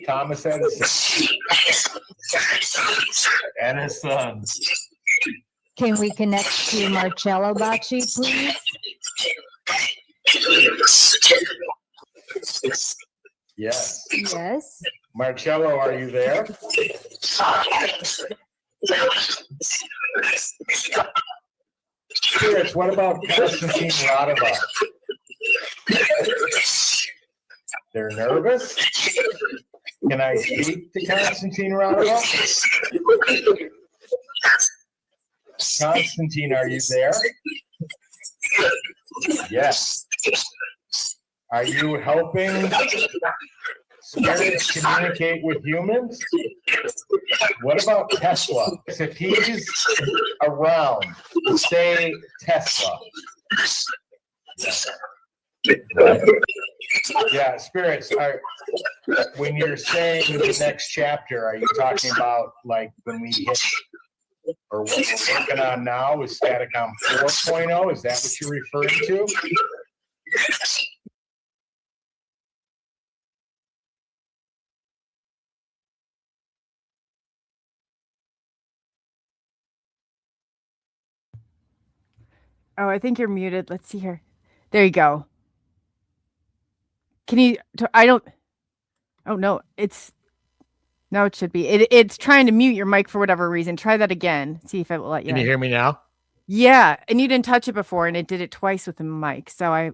Thomas Edison. Edison. Can we connect to Marcello Bacci, please? Yes. Yes. Marcello, are you there? Spirits, what about Konstantin Radova? They're nervous. Can I speak to Constantine Rodwell? Constantine, are you there? Yes. Are you helping spirits communicate with humans? What about Tesla? If he's around, say Tesla. Yeah, spirits are. When you're saying the next chapter, are you talking about like when we hit, or what we're working on now is Staticom 4.0? Is that what you're referring to? Oh, I think you're muted. Let's see here. There you go. Can you? I don't. Oh no, no. It should be. It's trying to mute your mic for whatever reason. Try that again. See if it will let you. Can you hear me now? Yeah, and you didn't touch it before, and it did it twice with the mic. So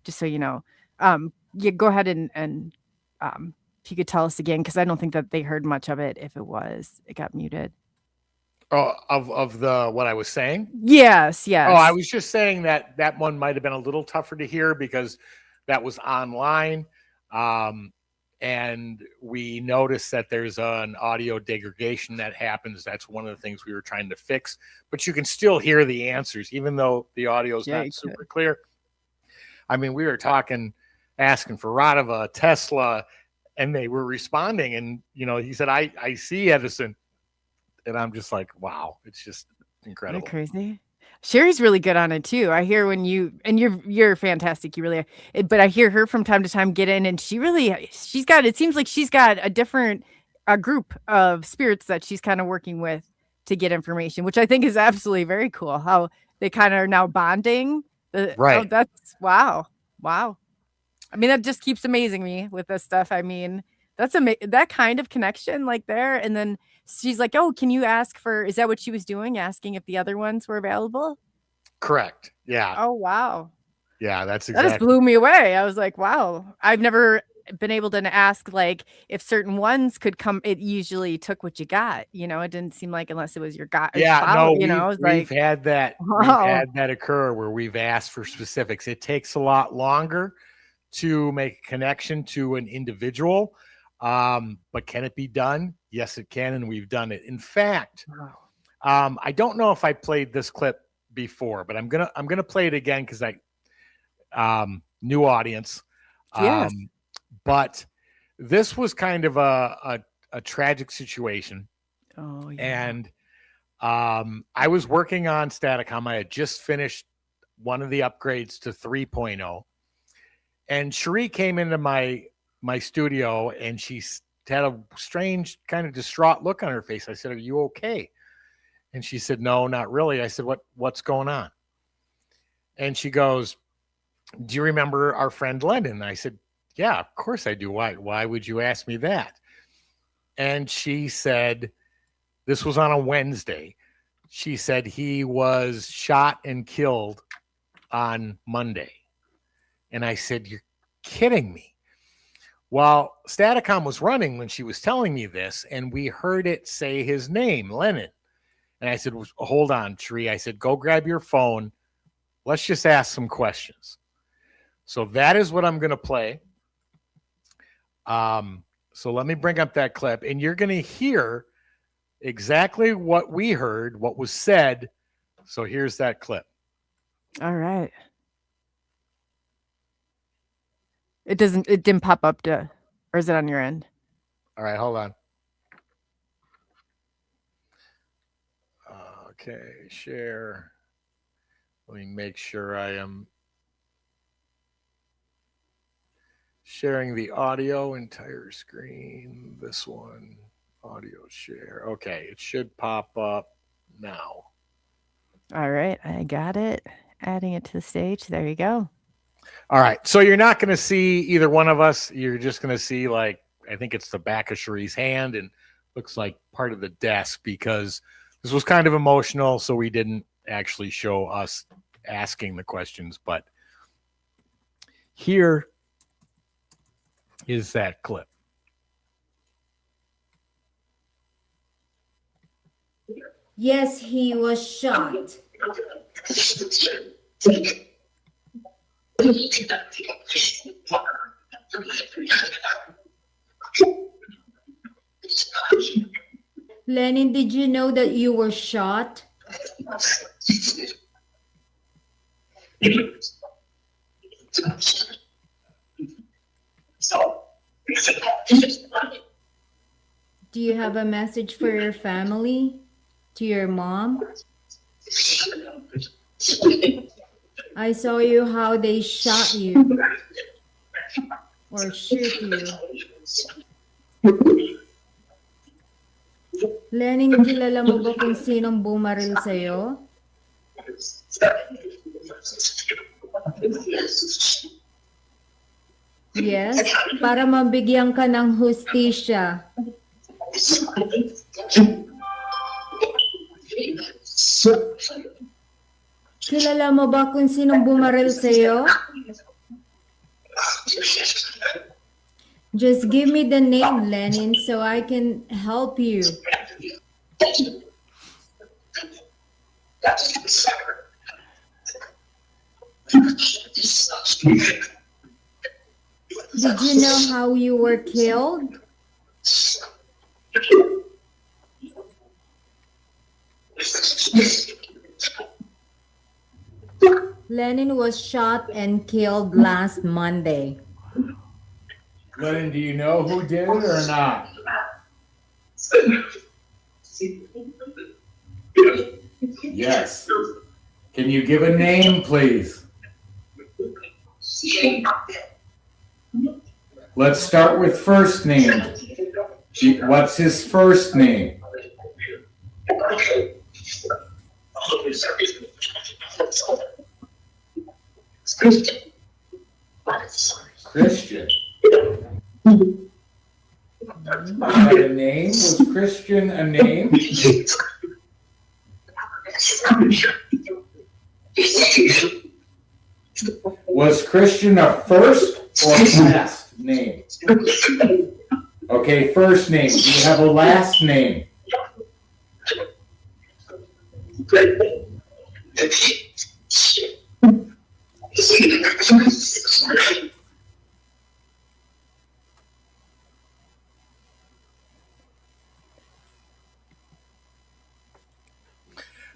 just so you know, yeah, go ahead and if you could tell us again, because I don't think that they heard much of it. If it got muted. Oh, of the what I was saying? Yes, yes. Oh, I was just saying that one might have been a little tougher to hear because that was online. And we noticed that there's an audio degradation that happens. That's one of the things we were trying to fix. But you can still hear the answers, even though the audio is not super clear. I mean, we were asking for Radova, Tesla, and they were responding. And, he said, I see Edison. And I'm just like, wow, it's just incredible. Isn't that crazy? Cherie's really good on it too. I hear you're fantastic. You really are. But I hear her from time to time get in, and it seems like she's got a group of spirits that she's kind of working with to get information, which I think is absolutely very cool. How they kind of are now bonding. Right. Oh, that's wow. I mean, that just keeps amazing me with this stuff. I mean, that's that kind of connection like there. And then she's like, oh, can you ask is that what she was doing? Asking if the other ones were available? Correct. Yeah. Oh, wow. Yeah, that's exactly. That just blew me away. I was like, wow, I've never been able to ask like if certain ones could come. It usually took what you got. It didn't seem like unless it was your guy. Yeah, no, we've had that. Wow. We've had that occur where we've asked for specifics. It takes a lot longer to make a connection to an individual. But can it be done? Yes, it can, and we've done it. In fact, I don't know if I played this clip before, but I'm gonna play it again because new audience. Yes. But this was kind of a tragic situation. Oh, yeah. And I was working on Staticom. I had just finished one of the upgrades to 3.0, and Cherie came into my studio, and she had a strange kind of distraught look on her face. I said, "Are you okay?" And she said, "No, not really." I said, What's going on?" And she goes, "Do you remember our friend Lennon?" I said, "Yeah, of course I do. Why would you ask me that?" And she said, this was on a Wednesday. She said he was shot and killed on Monday. And I said, "You're kidding me." Well, Staticom was running when she was telling me this, and we heard it say his name, Lennon. And I said, "Hold on, Cherie." I said, "Go grab your phone. Let's just ask some questions." So that is what I'm going to play. So let me bring up that clip, and you're going to hear exactly what we heard, what was said. So here's that clip. All right. It didn't pop up or is it on your end? All right, hold on. Okay, share. Let me make sure I am sharing the audio, entire screen. This one, audio share. Okay, it should pop up now. All right, I got it. Adding it to the stage. There you go. All right, so you're not going to see either one of us. You're just going to see, like, I think it's the back of Cherie's hand and looks like part of the desk, because this was kind of emotional, so we didn't actually show us asking the questions. But here is that clip? Yes, he was shot. Lenin, did you know that you were shot? Do you have a message for your family? To your mom? I saw you how they shot you. Or shoot you. Lenin, kilala mo ba kung sinong bumaril sa'yo? Yes, para mabigyan ka ng hustisya. Kilala mo ba kung sinong bumaril sa'yo? Just give me the name, Lenin, so I can help you. Did you know how you were killed? Lenin was shot and killed last Monday. Lenin, do you know who did it or not? Yes. Can you give a name, please? Let's start with first name. What's his first name? Christian. Had a name? Was Christian a name? Was Christian a first or last name? Okay, first name. Do you have a last name?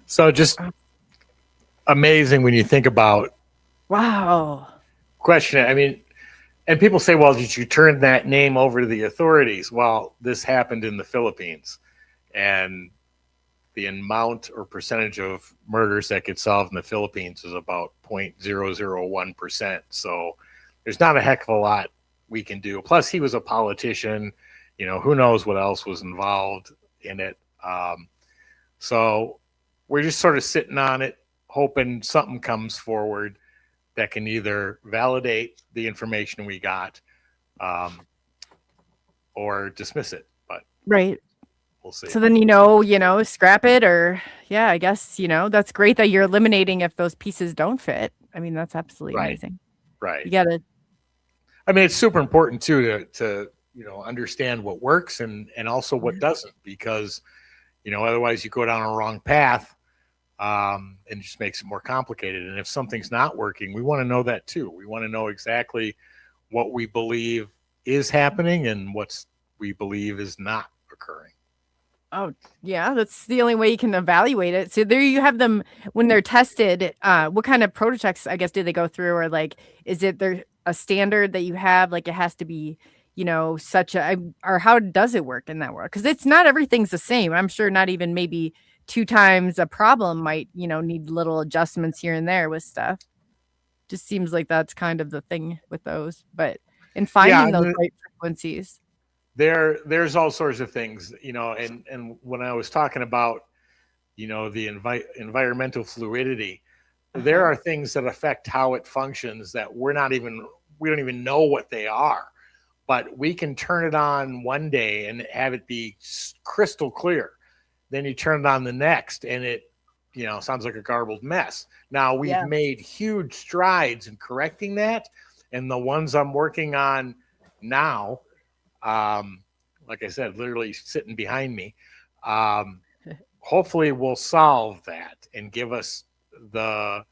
So just amazing when you think about Wow. question. I mean, and people say, well, did you turn that name over to the authorities? Well, this happened in the Philippines, and the amount or percentage of murders that get solved in the Philippines is about 0.001%. So there's not a heck of a lot we can do. Plus, he was a politician. You know, who knows what else was involved in it. So we're just sort of sitting on it, hoping something comes forward that can either validate the information we got or dismiss it. But Right. we'll see. So then, you know, scrap it, or yeah, I guess, that's great that you're eliminating if those pieces don't fit. I mean, that's absolutely Right. amazing. Right. You gotta, I mean, it's super important too to understand what works and also what doesn't, because otherwise you go down a wrong path, and it just makes it more complicated. And if something's not working, we want to know that too. We want to know exactly what we believe is happening and what we believe is not occurring. oh yeah, that's the only way you can evaluate it. So there you have them when they're tested. What kind of prototypes, I guess, do they go through, or like, is it there a standard that you have? Like, it has to be, such a, or how does it work in that world? Because it's not everything's the same. I'm sure not even maybe 2 times a problem might, need little adjustments here and there with stuff. Just seems like that's kind of the thing with those. But in finding those right frequencies. There's all sorts of things, and when I was talking about, the environmental fluidity, there are things that affect how it functions that we don't even know what they are, but we can turn it on one day and have it be crystal clear. Then you turn it on the next and it, sounds like a garbled mess. Now we've made huge strides in correcting that. And the ones I'm working on now, like I said, literally sitting behind me, hopefully will solve that and give us the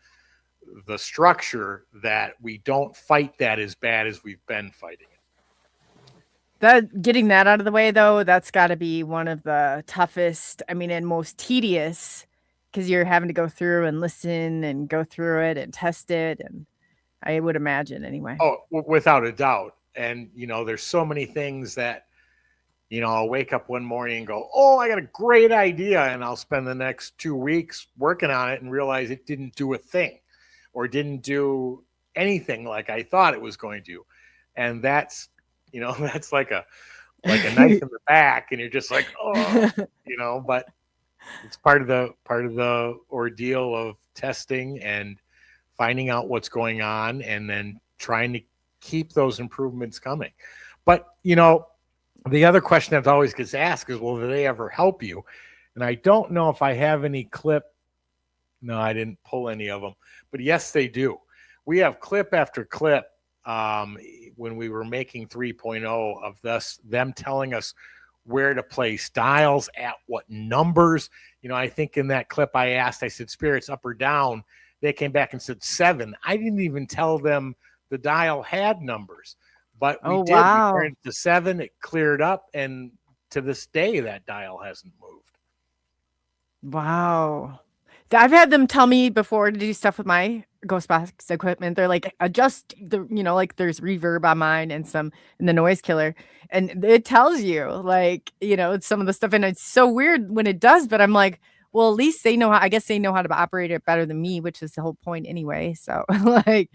structure that we don't fight that as bad as we've been fighting it. That getting that out of the way though, that's got to be one of the toughest, I mean, and most tedious, because you're having to go through and listen and go through it and test it, and I would imagine anyway. Oh, without a doubt. And there's so many things that I'll wake up one morning and go, oh, I got a great idea, and I'll spend the next 2 weeks working on it and realize it didn't do a thing or didn't do anything like I thought it was going to. And that's that's like a knife in the back, and you're just like, oh, but it's part of the ordeal of testing and finding out what's going on and then trying to keep those improvements coming. But the other question that always gets asked is, well, do they ever help you? And I don't know if I have any clip. No, I didn't pull any of them, but yes, they do. We have clip after clip when we were making 3.0 of them telling us where to place dials at what numbers. I think in that clip I said, spirits up or down. They came back and said 7. I didn't even tell them the dial had numbers, but we did. Wow. We turned it to 7. It cleared up, and to this day, that dial hasn't moved. Wow. I've had them tell me before to do stuff with my Ghostbox equipment. They're like, adjust the, like there's reverb on mine and the noise killer. And it tells you like, some of the stuff. And it's so weird when it does, but I'm like, well, at least they know how to operate it better than me, which is the whole point anyway. So like,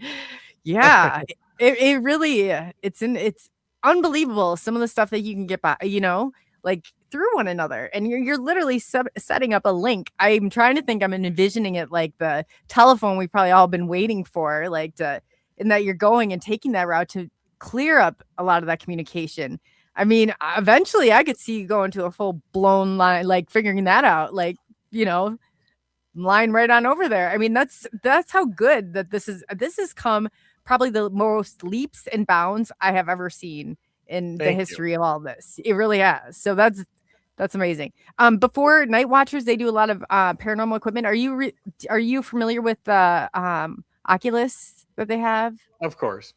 yeah, it really, it's unbelievable. Some of the stuff that you can get by, like through one another, and you're literally setting up a link. I'm trying to think, I'm envisioning it like the telephone we've probably all been waiting for, like in that you're going and taking that route to clear up a lot of that communication. I mean, eventually I could see you going to a full blown line, like figuring that out, like, line right on over there. I mean, that's how good that this has come, probably the most leaps and bounds I have ever seen in the history of all this. It really has. So that's amazing. Before Night Watchers, they do a lot of paranormal equipment. Are you familiar with the Oculus that they have? Of course.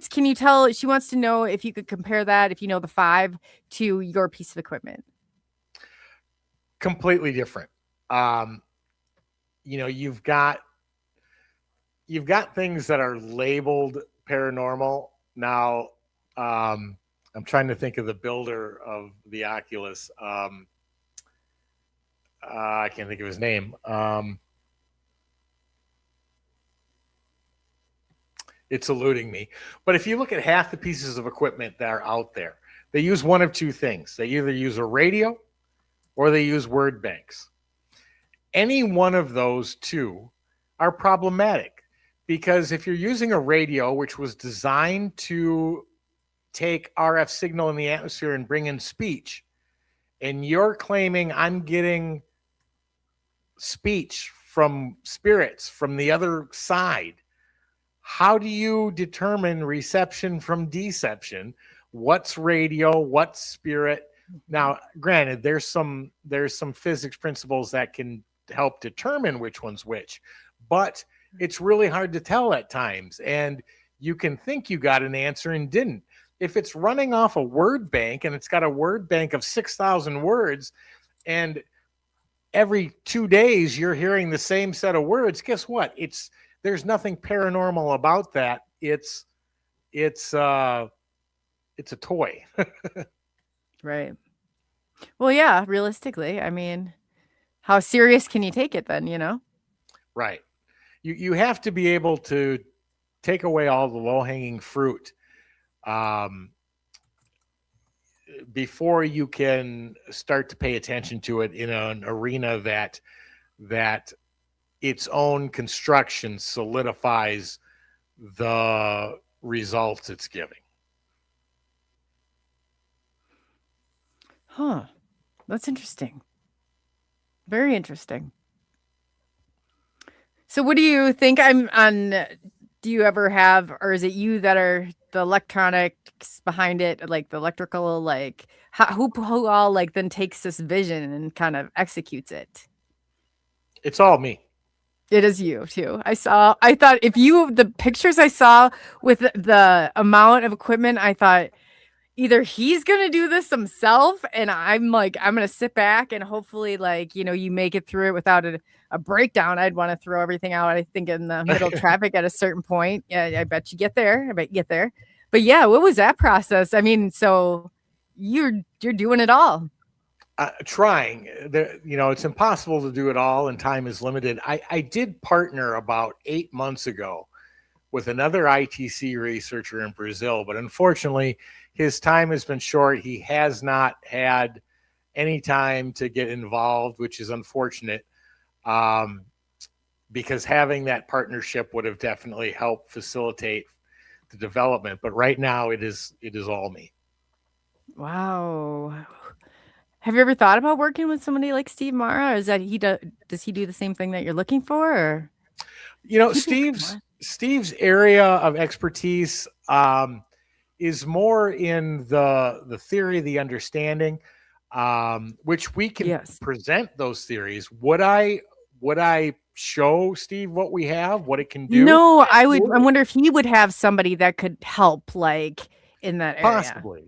Can you tell? She wants to know if you could compare that, if you know the 5 to your piece of equipment. Completely different. You've got things that are labeled paranormal. Now, I'm trying to think of the builder of the Oculus. I can't think of his name. It's eluding me. But if you look at half the pieces of equipment that are out there, they use one of two things. They either use a radio or they use word banks. Any one of those two are problematic, because if you're using a radio, which was designed to take RF signal in the atmosphere and bring in speech, and you're claiming I'm getting speech from spirits from the other side, how do you determine reception from deception? What's radio? What's spirit? Now, granted, there's some physics principles that can help determine which one's which, but it's really hard to tell at times, and you can think you got an answer and didn't. If it's running off a word bank and it's got a word bank of 6,000 words, and every 2 days you're hearing the same set of words, guess what? There's nothing paranormal about that. It's a toy. Right. Well, yeah, realistically, I mean, how serious can you take it then, Right. You have to be able to take away all the low-hanging fruit before you can start to pay attention to it in an arena that its own construction solidifies the results it's giving. Huh. That's interesting. Very interesting. So what do you think? I'm on do you ever have, or is it you that are the electronics behind it, like the electrical, like who all like then takes this vision and kind of executes it? It's all me. It is you too. I thought if the pictures I saw with the amount of equipment, I thought either he's going to do this himself and I'm going to sit back and hopefully you make it through it without a breakdown. I'd want to throw everything out. I think in the middle of traffic at a certain point. Yeah, I bet you get there. I bet you get there. But yeah, what was that process? I mean, so you're doing it all. Trying. It's impossible to do it all and time is limited. I did partner about 8 months ago with another ITC researcher in Brazil, but unfortunately his time has been short. He has not had any time to get involved, which is unfortunate, because having that partnership would have definitely helped facilitate the development. But right now it is all me. Wow. Have you ever thought about working with somebody like Steve Mara? Or is that does he do the same thing that you're looking for? Or? Steve's area of expertise is more in the theory, the understanding, which we can present those theories. Would I show Steve what we have, what it can do? No, I wonder if he would have somebody that could help, like in that area. Possibly.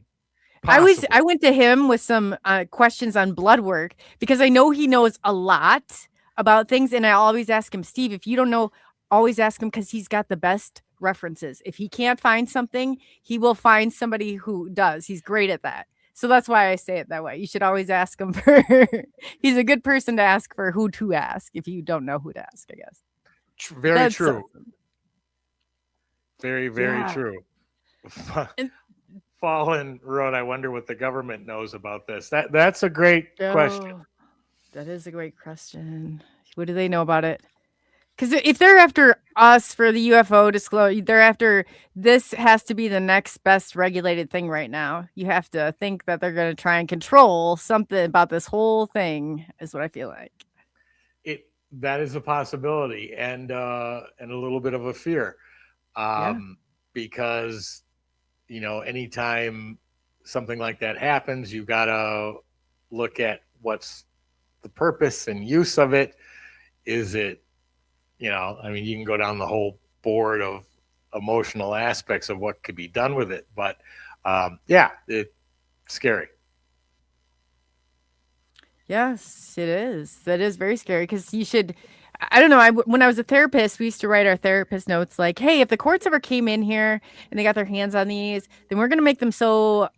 I went to him with some questions on blood work because I know he knows a lot about things, and I always ask him, Steve, if you don't know, always ask him because he's got the best references. If he can't find something, he will find somebody who does. He's great at that. So that's why I say it that way. You should always ask him for. He's a good person to ask for who to ask if you don't know who to ask, I guess. Very true. Awesome. Very, very true. Fallen Road, I wonder what the government knows about this. That's a great question. That is a great question. What do they know about it? Because if they're after us for the UFO disclosure, they're after this has to be the next best regulated thing right now. You have to think that they're going to try and control something about this whole thing, is what I feel like. That is a possibility and a little bit of a fear, because anytime something like that happens, you got to look at what's the purpose and use of it. Is it, you can go down the whole board of emotional aspects of what could be done with it. But it's scary. Yes, it is. That is very scary because you should. I don't know. When I was a therapist, we used to write our therapist notes like, hey, if the courts ever came in here and they got their hands on these, then we're going to make them so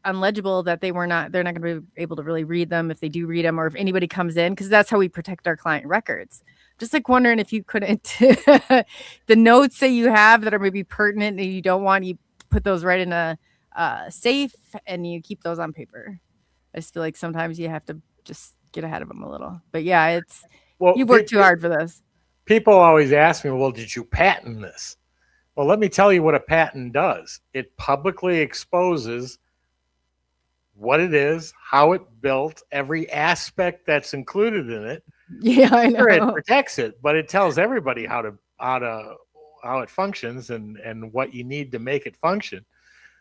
unlegible that they're not going to be able to really read them if they do read them, or if anybody comes in, because that's how we protect our client records. Just wondering if you couldn't, the notes that you have that are maybe pertinent and you don't want, you put those right in a safe and you keep those on paper. I just feel like sometimes you have to just get ahead of them a little. But yeah, you worked too hard for this. People always ask me, well, did you patent this? Well, let me tell you what a patent does. It publicly exposes what it is, how it built, every aspect that's included in it. Yeah, I know. It protects it, but it tells everybody how it functions and what you need to make it function.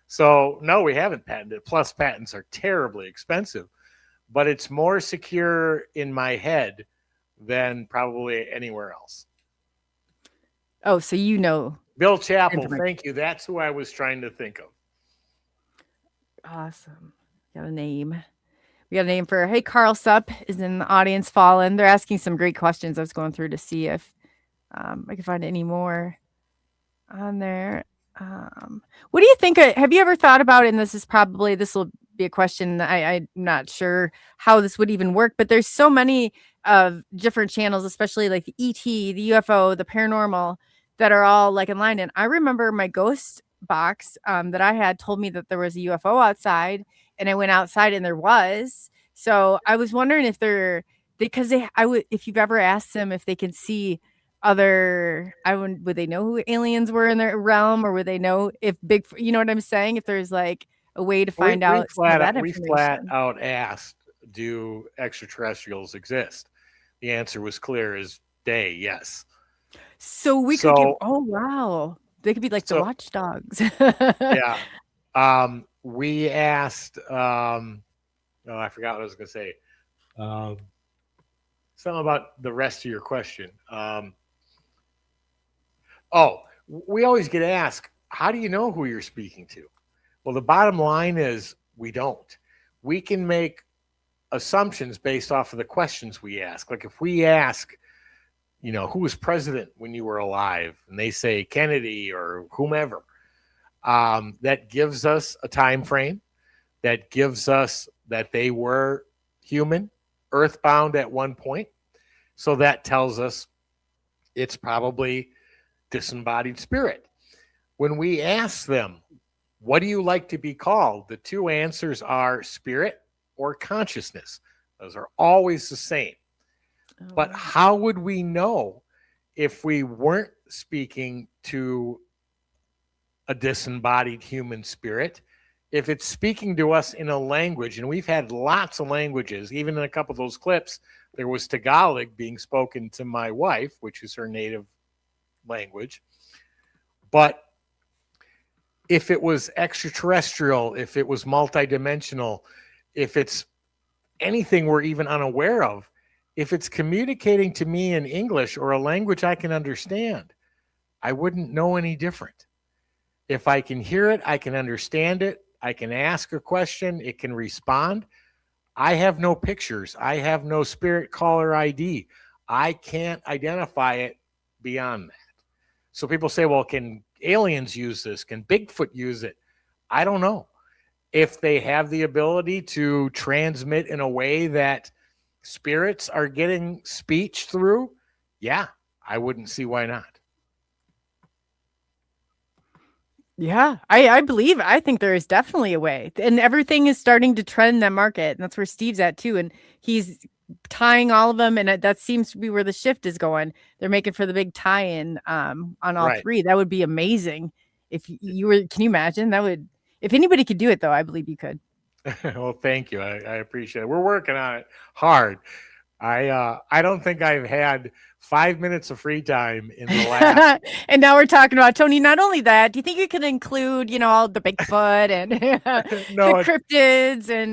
So no, we haven't patented it. Plus, patents are terribly expensive, but it's more secure in my head than probably anywhere else. Oh, so Bill Chappell, thank you. That's who I was trying to think of. Awesome. Got a name. We got a name for, hey, Carl Supp is in the audience, Fallen. They're asking some great questions. I was going through to see if I could find any more on there. What do you think? Have you ever thought about, and this will be a question, I'm not sure how this would even work, but there's so many of different channels, especially like the ET, the UFO, the paranormal, that are all in line. And I remember my ghost box that I had told me that there was a UFO outside, and I went outside and there was. So I was wondering if if you've ever asked them if they can see would they know who aliens were in their realm, or would they know if you know what I'm saying? If there's a way to find out. We flat out asked, do extraterrestrials exist? The answer was clear as day, yes. So we could get, oh wow. They could be like the watchdogs. Yeah. We asked oh, I forgot what I was gonna say. Something about the rest of your question. We always get asked, how do you know who you're speaking to? Well, the bottom line is we don't. We can make assumptions based off of the questions we ask. Like if we ask, who was president when you were alive, and they say Kennedy or whomever, that gives us a time frame, that gives us that they were human, earthbound at one point. So that tells us it's probably disembodied spirit. When we ask them, what do you like to be called? The two answers are spirit or consciousness. Those are always the same. But how would we know if we weren't speaking to a disembodied human spirit? If it's speaking to us in a language, and we've had lots of languages, even in a couple of those clips, there was Tagalog being spoken to my wife, which is her native language. But if it was extraterrestrial, if it was multidimensional, if it's anything we're even unaware of, if it's communicating to me in English or a language I can understand, I wouldn't know any different. If I can hear it, I can understand it, I can ask a question, it can respond. I have no pictures. I have no spirit caller ID. I can't identify it beyond that. So people say, well, can aliens use this? Can Bigfoot use it? I don't know. If they have the ability to transmit in a way that spirits are getting speech through, yeah, I wouldn't see why not. Yeah, I think there is definitely a way, and everything is starting to trend that market, and that's where Steve's at too, and he's tying all of them, and that seems to be where the shift is going. They're making for the big tie-in on all three. That would be amazing if you were. Can you imagine? That would, if anybody could do it though, I believe you could. Well, thank you. I appreciate it. We're working on it hard. I don't think I've had 5 minutes of free time in the last. And now we're talking about, Tony, not only that, do you think you can include, all the Bigfoot and the cryptids and,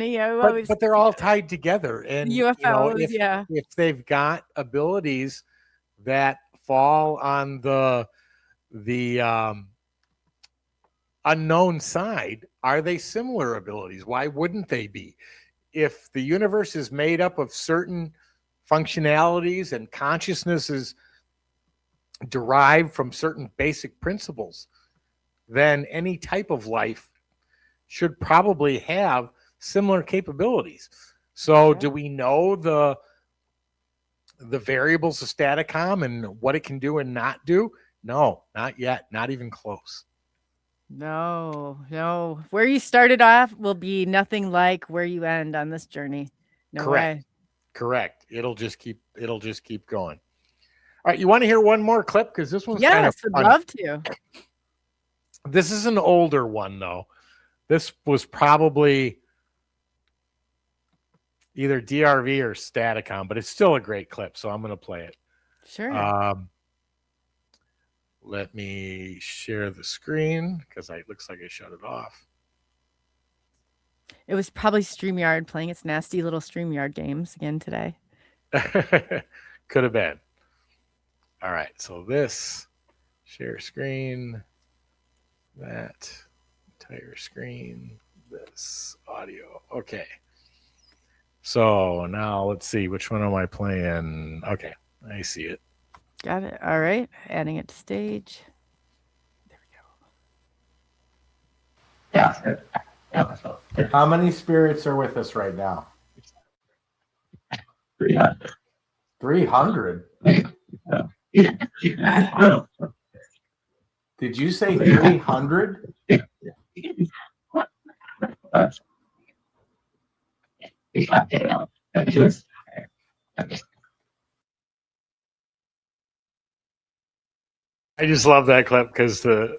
but they're all tied together, and UFOs, if they've got abilities that fall on the unknown side, are they similar abilities? Why wouldn't they be? If the universe is made up of certain functionalities and consciousness is derived from certain basic principles, then any type of life should probably have similar capabilities. So do we know the variables of Staticom and what it can do and not do? No, not yet. Not even close. No. Where you started off will be nothing like where you end on this journey. No way. Correct. It'll just keep going. All right, you want to hear one more clip? Because this one's kind of I'd funny. love to. This is an older one, though. This was probably either DRV or Staticom, but it's still a great clip, so I'm going to play it. Sure. Let me share the screen because it looks like I shut it off. It was probably StreamYard playing its nasty little StreamYard games again today. Could have been. All right, so this, share screen, that, entire screen, this, audio. Okay. So now let's see, which one am I playing? Okay, I see it. Got it. All right, adding it to stage. There we go. How many spirits are with us right now? 300. 300? Did you say 300? I just love that clip because the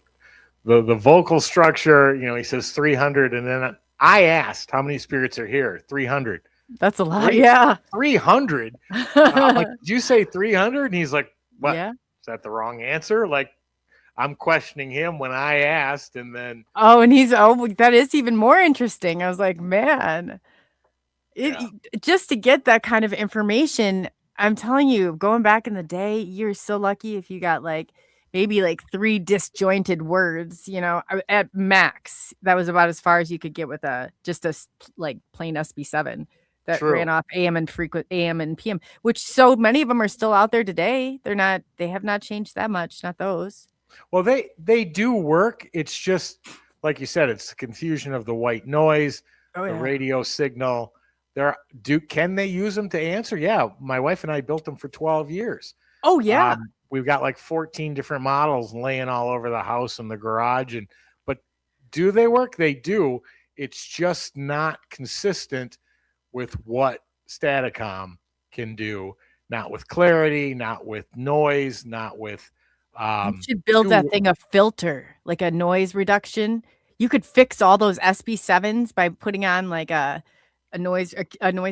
vocal structure, he says 300, and then I asked how many spirits are here. 300. That's a lot. Yeah. 300. I'm like, did you say 300? And he's like, what? Yeah. that the wrong answer? Like, I'm questioning him when I asked, and then Oh, and that is even more interesting. I was like, man, just to get that kind of information, I'm telling you, going back in the day, you're so lucky if you got like maybe like 3 disjointed words, at max. That was about as far as you could get with like plain SB7 that true. ran off AM and PM, which so many of them are still out there today. They have not changed that much, not those. Well, they do work. It's just like you said, it's the confusion of the white noise, the radio signal. Can they use them to answer? Yeah, my wife and I built them for 12 years. Oh yeah. We've got like 14 different models laying all over the house and the garage, but do they work? They do. It's just not consistent with what Staticom can do. Not with clarity, not with noise, not with you should build that thing a filter, like a noise reduction. You could fix all those SB7s by putting on like a noise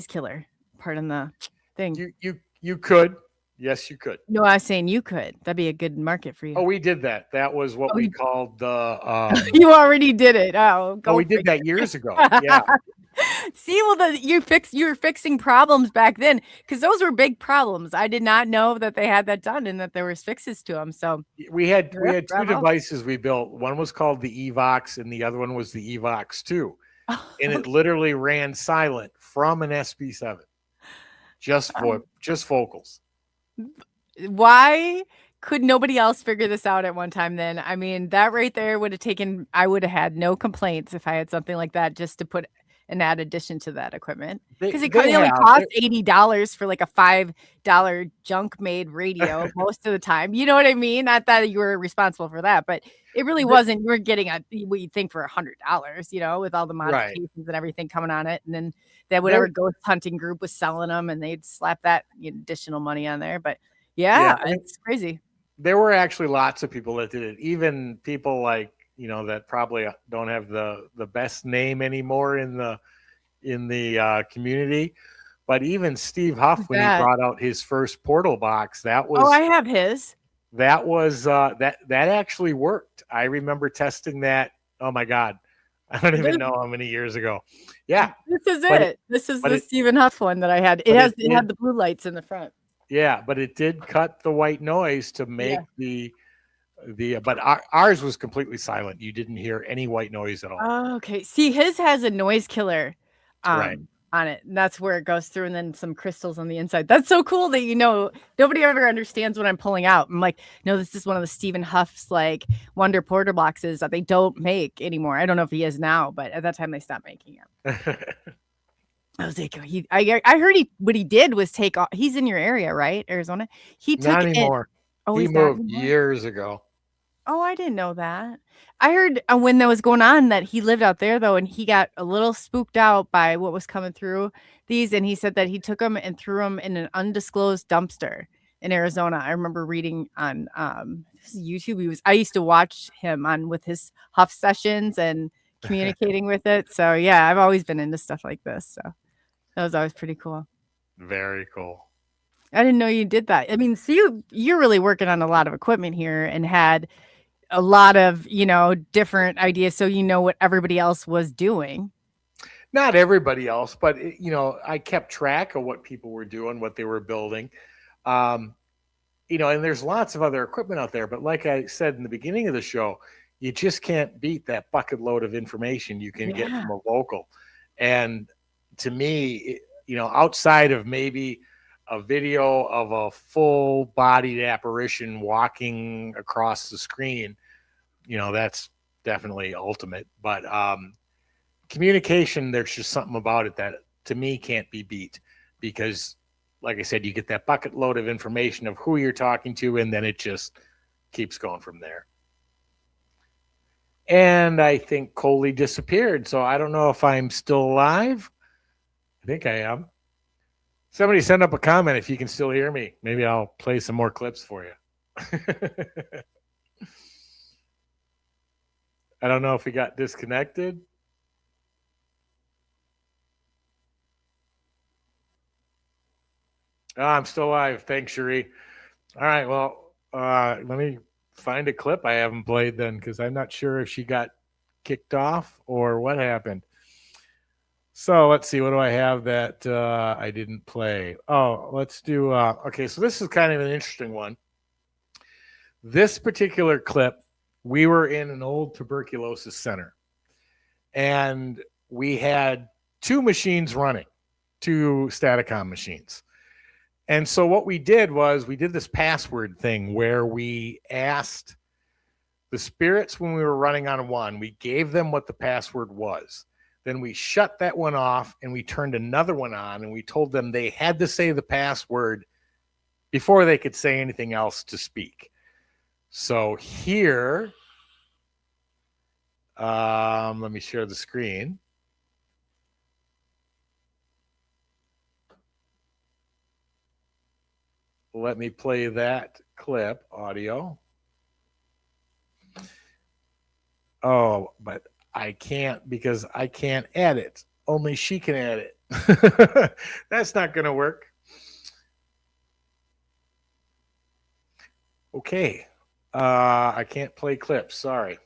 killer part in the thing. You could. Yes, you could. No, I was saying you could. That'd be a good market for you. Oh, we did that. That was what we called the you already did it. We did that years ago. Yeah. See, well, you were fixing problems back then because those were big problems. I did not know that they had that done and that there was fixes to them. So we had 2 devices we built. One was called the Evox, and the other one was the Evox 2, and it literally ran silent from an SB7, just vocals. Why could nobody else figure this out at one time then? I mean, that right there I would have had no complaints if I had something like that just to put an add addition to that equipment. Because it only cost $80 for like a $5 junk made radio most of the time. You know what I mean? Not that you were responsible for that, but it really wasn't. You were getting what you think for $100, with all the modifications and everything coming on it. And then that whatever ghost hunting group was selling them and they'd slap that additional money on there. But yeah, it's crazy. There were actually lots of people that did it. Even people like, that probably don't have the best name anymore in the community. But even Steve Huff, when he brought out his first portal box, that was I have his. That was that actually worked. I remember testing that. Oh my God. I don't even know how many years ago. Yeah. This is it. This is the Stephen Huff one that I had. It had the blue lights in the front. Yeah, but it did cut the white noise to make but ours was completely silent. You didn't hear any white noise at all. Oh, okay. See, his has a noise killer right on it. And that's where it goes through, and then some crystals on the inside. That's so cool that nobody ever understands what I'm pulling out. I'm like, no, this is one of the Stephen Huff's like wonder porter boxes that they don't make anymore. I don't know if he is now, but at that time they stopped making them. I was like, I heard what he did was take off. He's in your area, right? Arizona. He took not anymore. Oh, he moved years ago. Oh, I didn't know that. I heard when that was going on that he lived out there though, and he got a little spooked out by what was coming through these, and he said that he took them and threw them in an undisclosed dumpster in Arizona. I remember reading on YouTube. I used to watch him with his Huff sessions and communicating with it. So yeah, I've always been into stuff like this. So that was always pretty cool. Very cool. I didn't know you did that. I mean, so you're really working on a lot of equipment here and had a lot of, different ideas. So what everybody else was doing. Not everybody else, but I kept track of what people were doing, what they were building. And there's lots of other equipment out there. But like I said in the beginning of the show, you just can't beat that bucket load of information you can get from a vocal. And to me, outside of maybe a video of a full-bodied apparition walking across the screen, that's definitely ultimate. But communication, there's just something about it that, to me, can't be beat. Because, like I said, you get that bucket load of information of who you're talking to, and then it just keeps going from there. And I think Coley disappeared, so I don't know if I'm still alive. I think I am. Somebody send up a comment if you can still hear me. Maybe I'll play some more clips for you. I don't know if we got disconnected. Oh, I'm still alive. Thanks, Cherie. All right, well, Let me find a clip I haven't played then, because I'm not sure if she got kicked off or what happened. So let's see, what do I have that I didn't play? Oh, let's do, okay, so this is kind of an interesting one. This particular clip, we were in an old tuberculosis center, and we had two machines running, two Staticom machines. And so what we did was we did this password thing where we asked the spirits when we were running on one, we gave them what the password was. Then we shut that one off and we turned another one on, and we told them they had to say the password before they could say anything else to speak. So here, let me share the screen. Let me play that clip audio. Oh, but I can't, because I can't add it. Only she can add it. That's not going to work. Okay. I can't play clips. Sorry.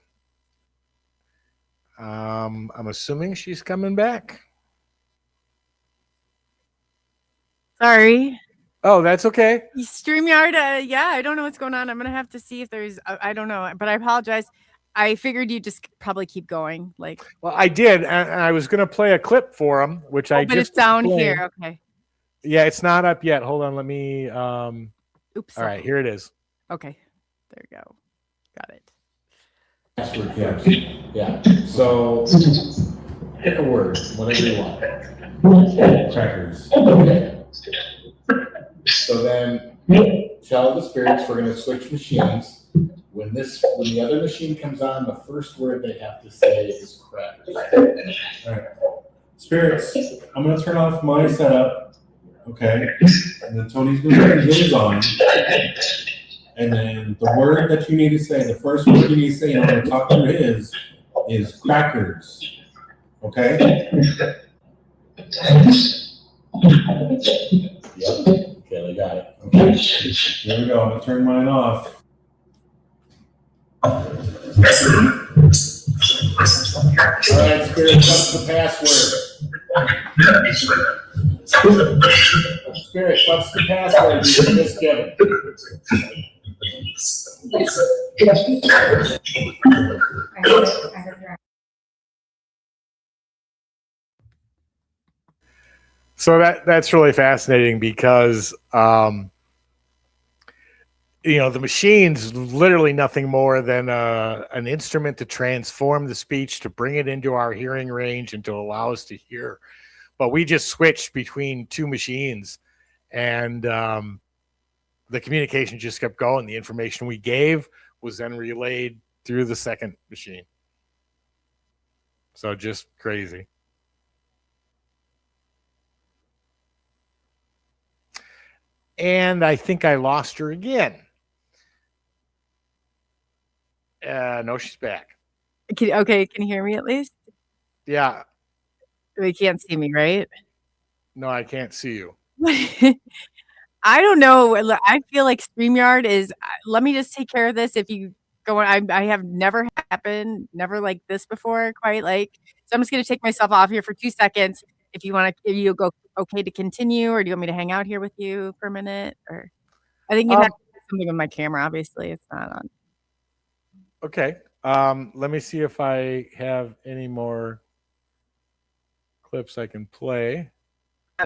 I'm assuming she's coming back. Sorry. Oh, that's okay. StreamYard, yeah, I don't know what's going on. I'm gonna have to see if there's, I don't know, but I apologize. I figured you'd just probably keep going. Like, well, I did, and I was gonna play a clip for him, which I but just it's down played. here. Okay. Yeah, it's not up yet. Hold on, let me. Oops. All right, here it is. Okay, there you go. Got it. Password, yes. Yeah. So pick a word, whatever you want. Crackers. Okay. So then tell the spirits we're going to switch machines. When the other machine comes on, the first word they have to say is crackers. All right. Spirits, I'm going to turn off my setup. Okay. And then Tony's going to turn his on. And then the word that you need to say, the first word you need to say in order to talk through his is crackers. Okay? Yep. Okay, I got it. Okay. Here we go. I'm going to turn mine off. All right, Spirit, what's the password? Spirit, what's the password you just given? So that's really fascinating because the machine's literally nothing more than an instrument to transform the speech, to bring it into our hearing range and to allow us to hear. But we just switched between two machines, and the communication just kept going. The information we gave was then relayed through the second machine. So just crazy. And I think I lost her again. No, she's back. Okay, can you hear me at least? Yeah. They can't see me, right? No, I can't see you. I don't know. I feel like StreamYard is, let me just take care of this. If you go on, I have never never like this before, quite like, so I'm just going to take myself off here for 2 seconds. If you want to, if you go okay to continue, or do you want me to hang out here with you for a minute? Or I think you'd have to do something with my camera. Obviously, it's not on. Okay. Let me see if I have any more clips I can play.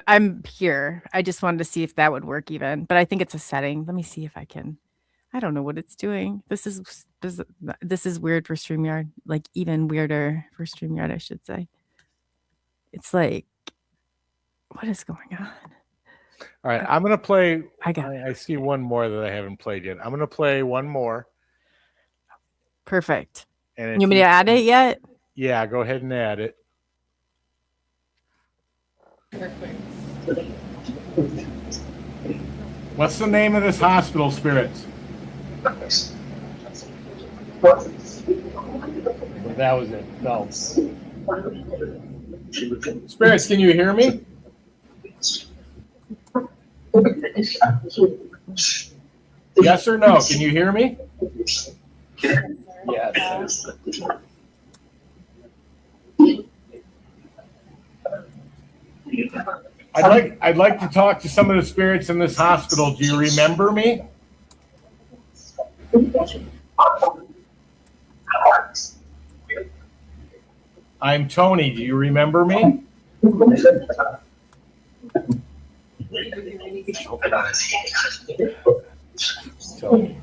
I'm here. I just wanted to see if that would work even, but I think it's a setting. Let me see if I can. I don't know what it's doing. This is weird for StreamYard, like even weirder for StreamYard, I should say. It's like, what is going on? All right, I'm going to play. I see one more that I haven't played yet. I'm going to play one more. Perfect. And you want me to add it yet? Yeah, go ahead and add it. Perfect. What's the name of this hospital, Spirits? That was it. Phelps. Spirits, can you hear me? Yes or no? Can you hear me? Yes. I'd like to talk to some of the spirits in this hospital. Do you remember me? I'm Tony. Do you remember me? Tony.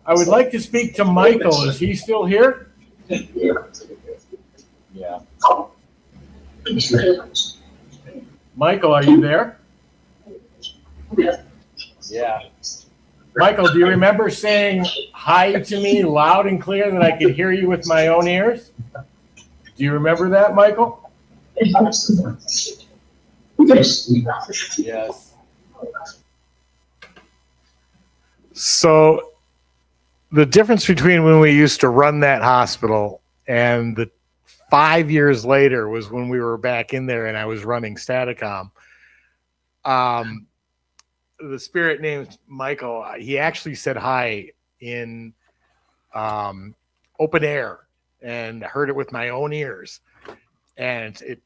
I would like to speak to Michael. Is he still here? Yeah. Michael, are you there? Yeah. Michael, do you remember saying hi to me loud and clear that I could hear you with my own ears? Do you remember that, Michael? Yes. So the difference between when we used to run that hospital and the 5 years later was when we were back in there and I was running Staticom. The spirit named Michael, he actually said hi in open air and heard it with my own ears. And it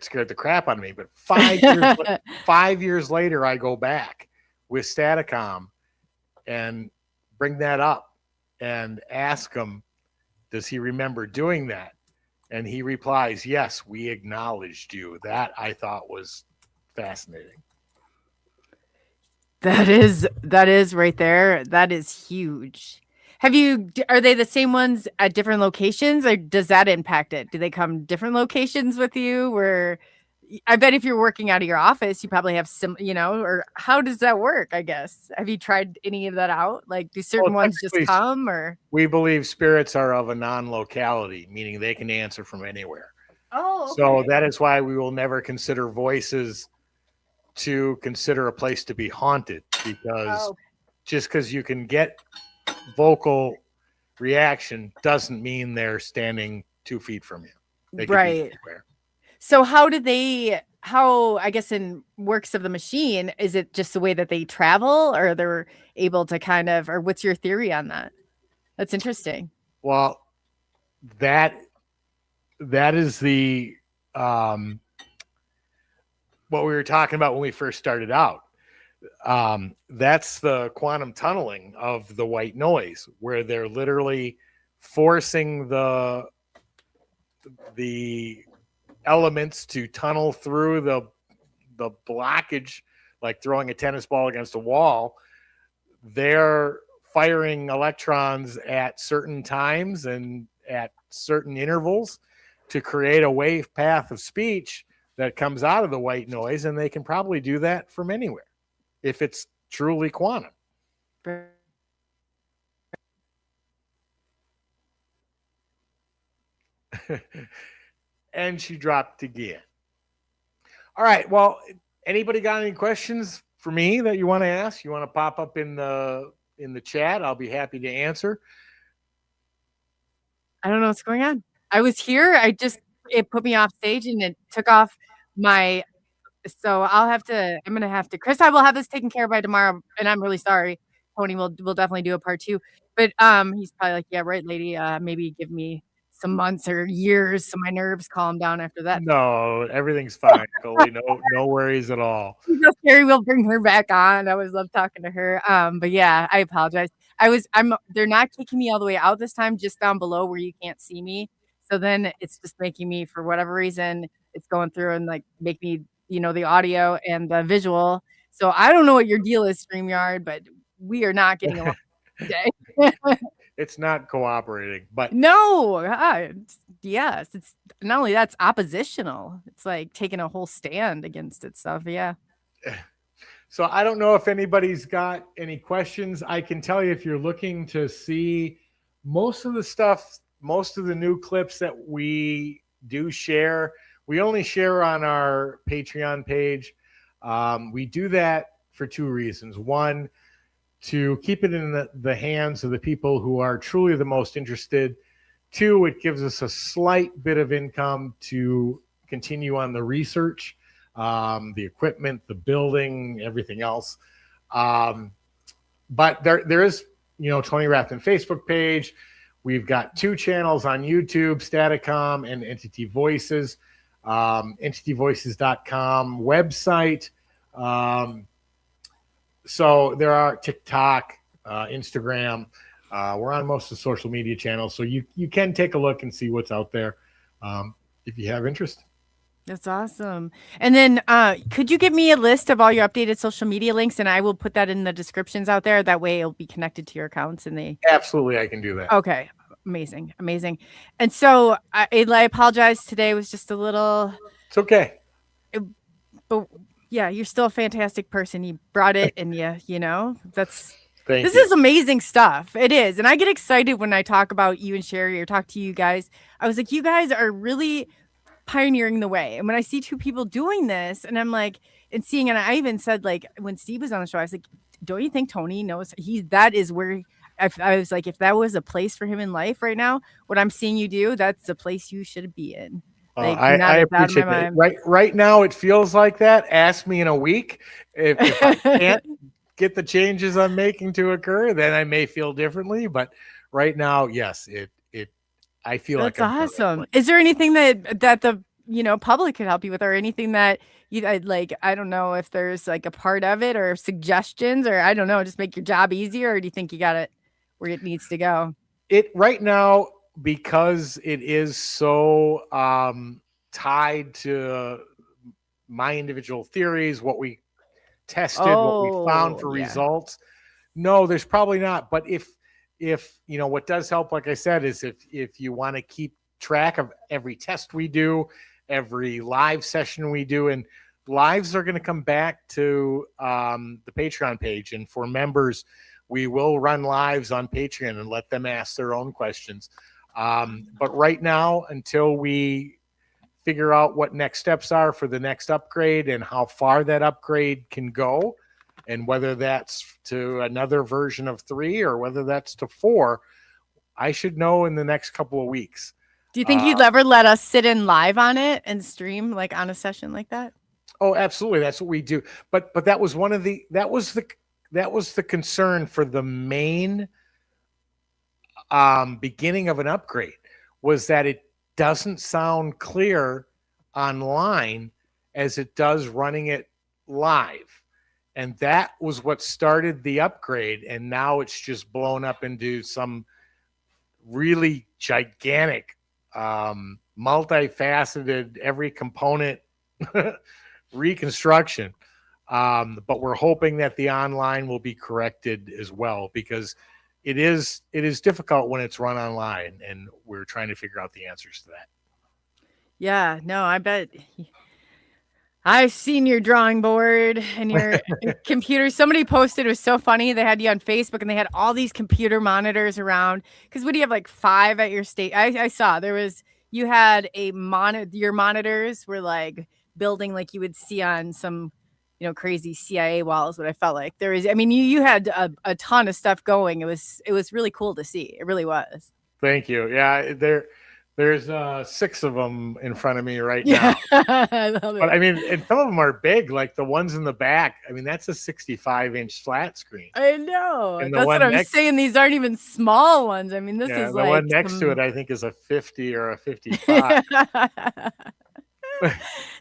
scared the crap out of me. But 5 years later, I go back with Staticom and bring that up and ask him, does he remember doing that? And he replies, yes, we acknowledged you. That I thought was fascinating. That is right there. That is huge. Are they the same ones at different locations, or does that impact it? Do they come different locations with you? Where I bet if you're working out of your office, you probably have some, or how does that work? I guess. Have you tried any of that out? Like, do certain ones just come, or? We believe spirits are of a non-locality, meaning they can answer from anywhere. Oh, okay. So that is why we will never consider voices to consider a place to be haunted, because just because you can get vocal reaction doesn't mean they're standing 2 feet from you. They could be anywhere. So how I guess in works of the machine, is it just the way that they travel, or they're able to or what's your theory on that? That's interesting. Well, that is the what we were talking about when we first started out. That's the quantum tunneling of the white noise, where they're literally forcing the elements to tunnel through the blockage, like throwing a tennis ball against a wall. They're firing electrons at certain times and at certain intervals to create a wave path of speech that comes out of the white noise, and they can probably do that from anywhere if it's truly quantum. And she dropped again. All right. Well, anybody got any questions for me that you want to ask? You want to pop up in the chat? I'll be happy to answer. I don't know what's going on. I was here. It put me off stage and it took off my. So I'm going to have to, Chris, I will have this taken care of by tomorrow. And I'm really sorry. Tony will definitely do a part 2. But he's probably like, yeah, right, lady. Maybe give me some months or years so my nerves calm down after that. No, everything's fine, Coley. No worries at all. Cherie will bring her back on. I always love talking to her. But yeah, I apologize. They're not kicking me all the way out this time, just down below where you can't see me. So then it's just making me, for whatever reason, it's going through and like make me, the audio and the visual. So I don't know what your deal is, StreamYard, but we are not getting along today. It's not cooperating, but no, yes, it's not only that's oppositional. It's like taking a whole stand against itself. Yeah. So I don't know if anybody's got any questions. I can tell you, if you're looking to see most of the stuff, most of the new clips that we do share, we only share on our Patreon page. We do that for 2 reasons. One, to keep it in the hands of the people who are truly the most interested. 2, it gives us a slight bit of income to continue on the research. the equipment, the building, everything else. But there is, Tony Rathman Facebook page. We've got 2 channels on YouTube, Staticom and Entity Voices, entityvoices.com website. So there are TikTok, Instagram. We're on most of the social media channels, so you can take a look and see what's out there if you have interest. That's awesome. And then could you give me a list of all your updated social media links, and I will put that in the descriptions out there. That way it'll be connected to your accounts and they. Absolutely, I can do that. Okay. Amazing. And so I apologize. Today was just a little. It's okay. But yeah, you're still a fantastic person. You brought it, and this Thank you. is amazing stuff. It is. And I get excited when I talk about you and Cherie or talk to you guys. I was like, you guys are really pioneering the way. And when I see 2 people doing this, and I'm like, and I even said, like, when Steve was on the show, I was like, don't you think Tony knows that is where I was like, if that was a place for him in life right now, what I'm seeing you do, that's the place you should be in. Like, I appreciate that. Right now, it feels like that. Ask me in a week. If I can't get the changes I'm making to occur, then I may feel differently. But right now, yes, I feel that's like awesome. Is there anything that the public could help you with, or anything that you like? I don't know if there's like a part of it or suggestions, or I don't know, just make your job easier, or do you think you got it where it needs to go? It right now, because it is so tied to my individual theories, what we tested, what we found for results. No, there's probably not. But if what does help, like I said, is if you want to keep track of every test we do, every live session we do, and lives are going to come back to the Patreon page. And for members, we will run lives on Patreon and let them ask their own questions. But right now, until we figure out what next steps are for the next upgrade and how far that upgrade can go, and whether that's to another version of 3 or whether that's to 4, I should know in the next couple of weeks. Do you think you'd ever let us sit in live on it and stream like on a session like that? Oh, absolutely. That's what we do. But that was that was the concern for the main beginning of an upgrade, was that it doesn't sound clear online as it does running it live. And that was what started the upgrade. And now it's just blown up into some really gigantic, multifaceted, every component reconstruction. But we're hoping that the online will be corrected as well, because it is difficult when it's run online, and we're trying to figure out the answers to that. Yeah, no, I bet. I've seen your drawing board and your computer. Somebody posted, it was so funny. They had you on Facebook and they had all these computer monitors around. Because what do you have, like 5 at your state? I saw you had a monitor. Your monitors were like building like you would see on some, crazy CIA walls. What I felt like you had a ton of stuff going. It was really cool to see. It really was. Thank you. Yeah, there's 6 of them in front of me right now. I love it. But and some of them are big, like the ones in the back. That's a 65-inch flat screen. I know. And that's what I'm saying. These aren't even small ones. This is the like one next to it, I think, is a 50 or a 55.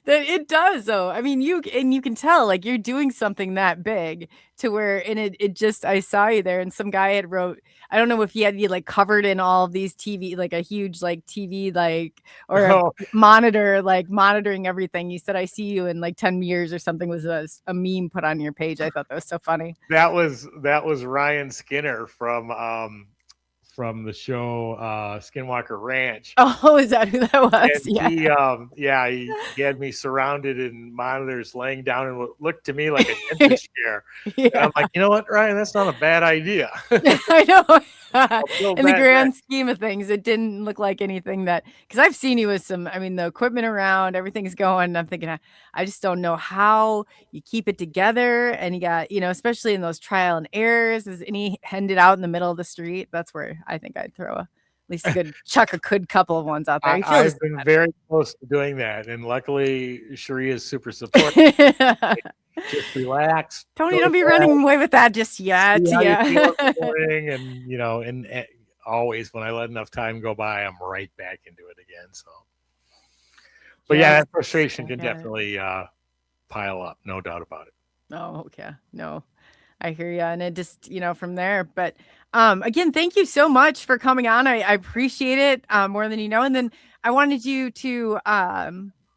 It does, though. You can tell, like, you're doing something that big to where, and it just, I saw you there, and some guy had wrote, I don't know if he had you like covered in all of these TV, like a huge like TV, like, or a monitor, like monitoring everything. You said, I see you in like 10 years or something, was a meme put on your page. I thought that was so funny. That was Ryan Skinner from the show Skinwalker Ranch. Oh, is that who that was? And he had me surrounded in monitors, laying down in what looked to me like a dentist chair. And I'm like, you know what, Ryan, that's not a bad idea. I know. In the grand scheme of things, it didn't look like anything because I've seen you with some, the equipment around, everything's going. And I'm thinking, I just don't know how you keep it together. And you got, especially in those trial and errors, is any handed out in the middle of the street. That's where I think I'd throw least a good chuck a good couple of ones out there. I've been very close to doing that, and luckily Cherie is super supportive. Just relax. Tony, don't be running away with that just yet. Yeah. And always when I let enough time go by, I'm right back into it again. So, but yeah, that frustration can definitely pile up, no doubt about it. Oh, okay. No, I hear you. And it just, from there. But again, thank you so much for coming on. I appreciate it more than you know. And then I wanted you to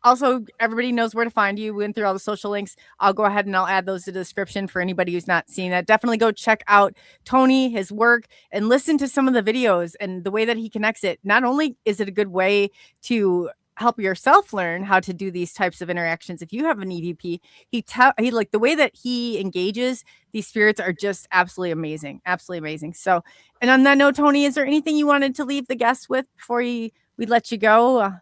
also, everybody knows where to find you. We went through all the social links. I'll go ahead and I'll add those to the description for anybody who's not seen that. Definitely go check out Tony, his work, and listen to some of the videos and the way that he connects it. Not only is it a good way to help yourself learn how to do these types of interactions. If you have an EVP, he like the way that he engages these spirits are just absolutely amazing. Absolutely amazing. So, and on that note, Tony, is there anything you wanted to leave the guests with before we let you go?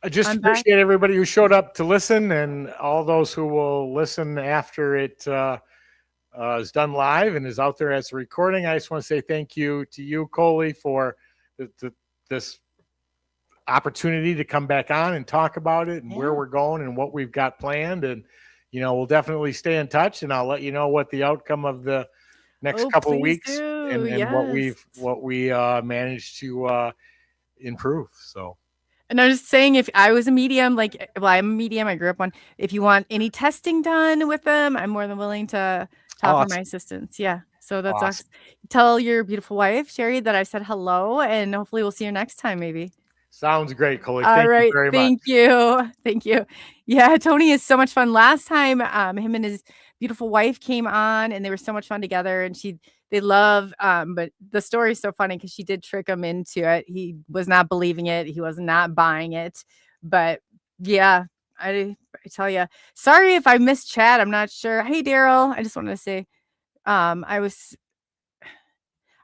I just appreciate everybody who showed up to listen and all those who will listen after it is done live and is out there as a recording. I just want to say thank you to you, Coley, for this opportunity to come back on and talk about it and where we're going and what we've got planned. And, we'll definitely stay in touch, and I'll let you know what the outcome of the next couple of weeks and what we managed to improve. So. And I'm just saying, if I was a medium, I'm a medium, I grew up on, if you want any testing done with them, I'm more than willing to offer my assistance. Yeah. So that's awesome. Tell your beautiful wife, Cherie, that I said hello, and hopefully we'll see you next time, maybe. Sounds great, Coley. All Thank right. you very much. Thank you. Yeah. Tony is so much fun. Last time, him and his beautiful wife came on, and they were so much fun together, and they love, but the story is so funny because she did trick him into it. He was not believing it. He was not buying it. But yeah, I tell you, sorry if I missed chat. I'm not sure. Hey, Daryl, I just wanted to say, I've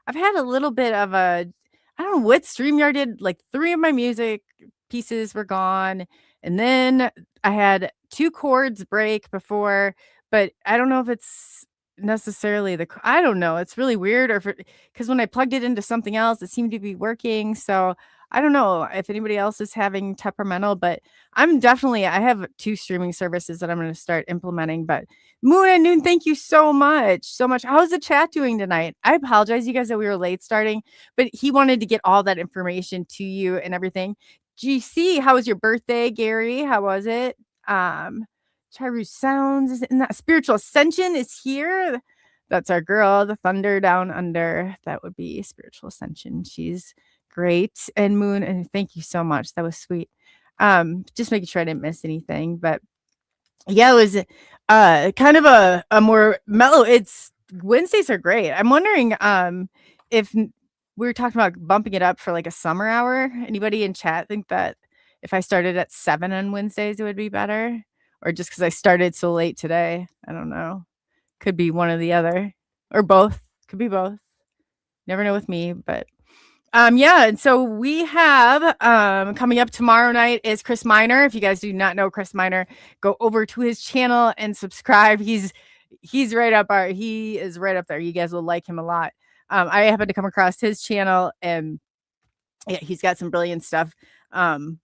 had a little bit of I don't know what StreamYard did. Like 3 of my music pieces were gone. And then I had 2 chords break before, but I don't know if it's necessarily I don't know. It's really weird, or because when I plugged it into something else, it seemed to be working. So I don't know if anybody else is having temperamental, but I have 2 streaming services that I'm going to start implementing. But Moon and Noon, thank you so much. How's the chat doing tonight? I apologize, you guys, that we were late starting, but he wanted to get all that information to you and everything. GC, how was your birthday, Gary? How was it? Chiru Sounds is in that. Spiritual Ascension is here. That's our girl, the Thunder Down Under. That would be Spiritual Ascension. She's great. And Moon, and thank you so much. That was sweet. Just making sure I didn't miss anything. But yeah, it was kind of a more mellow. Wednesdays are great. I'm wondering if we were talking about bumping it up for like a summer hour. Anybody in chat think that if I started at 7 on Wednesdays, it would be better? Or just because I started so late today? I don't know. Could be one or the other. Or both. Could be both. Never know with me. But yeah. And so we have coming up tomorrow night is Chris Miner. If you guys do not know Chris Miner, go over to his channel and subscribe. He's right up he is right up there. You guys will like him a lot. I happened to come across his channel, and yeah, he's got some brilliant stuff.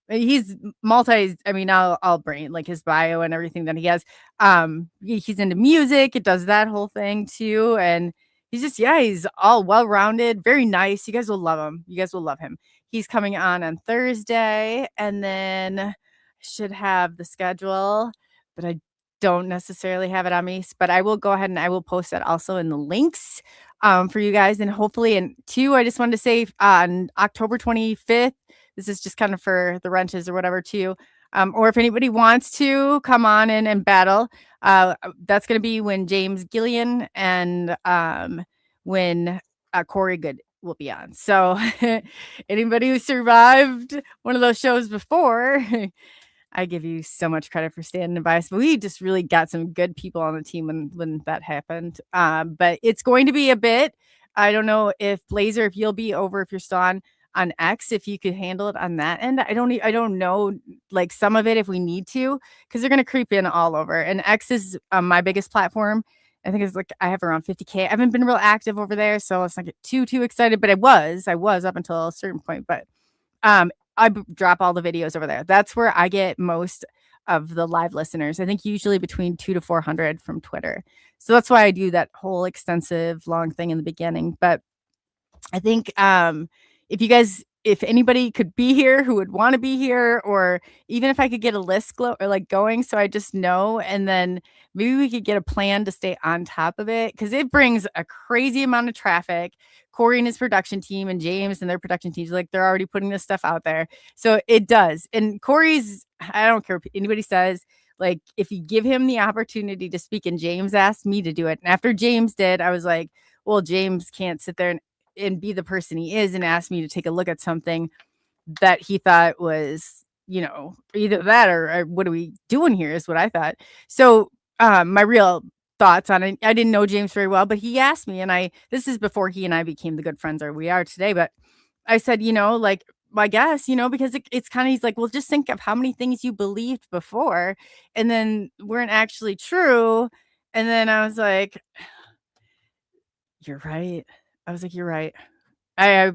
He's I'll bring like his bio and everything that he has. He's into music. It does that whole thing too. And he's all well-rounded, very nice. You guys will love him. You guys will love him. He's coming on Thursday, and then I should have the schedule, but I don't necessarily have it on me, but I will go ahead and I will post that also in the links for you guys. And hopefully, and 2, I just wanted to say on October 25th, this is just kind of for the wrenches or whatever too. Or if anybody wants to come on in and battle, that's going to be when James Gillian and when Corey Good will be on. So anybody who survived one of those shows before, I give you so much credit for standing by us. But we just really got some good people on the team when that happened. But it's going to be a bit. I don't know if Blazer, if you'll be over, if you're still on X, if you could handle it on that end. I don't know, like some of it if we need to, because they're going to creep in all over. And X is my biggest platform, I think it's like I have around 50K. I haven't been real active over there, so let's not get too excited. But I was up until a certain point. But drop all the videos over there. That's where I get most of the live listeners. I think usually between 200 to 400 from Twitter. So that's why I do that whole extensive long thing in the beginning. But I think if anybody could be here who would want to be here, or even if I could get a list going, so I just know, and then maybe we could get a plan to stay on top of it, because it brings a crazy amount of traffic. Corey and his production team and James and their production teams, like, they're already putting this stuff out there. So it does. And Corey's, I don't care what anybody says, like, if you give him the opportunity to speak, and James asked me to do it. And after James did, I was like, well, James can't sit there and be the person he is and ask me to take a look at something that he thought was, either that or what are we doing here, is what I thought. So my real thoughts on it, I didn't know James very well, but he asked me, and this is before he and I became the good friends or we are today. But I said, like, I guess, because it's kind of, he's like, well, just think of how many things you believed before and then weren't actually true. And then I was like, you're right. I was like, you're right. I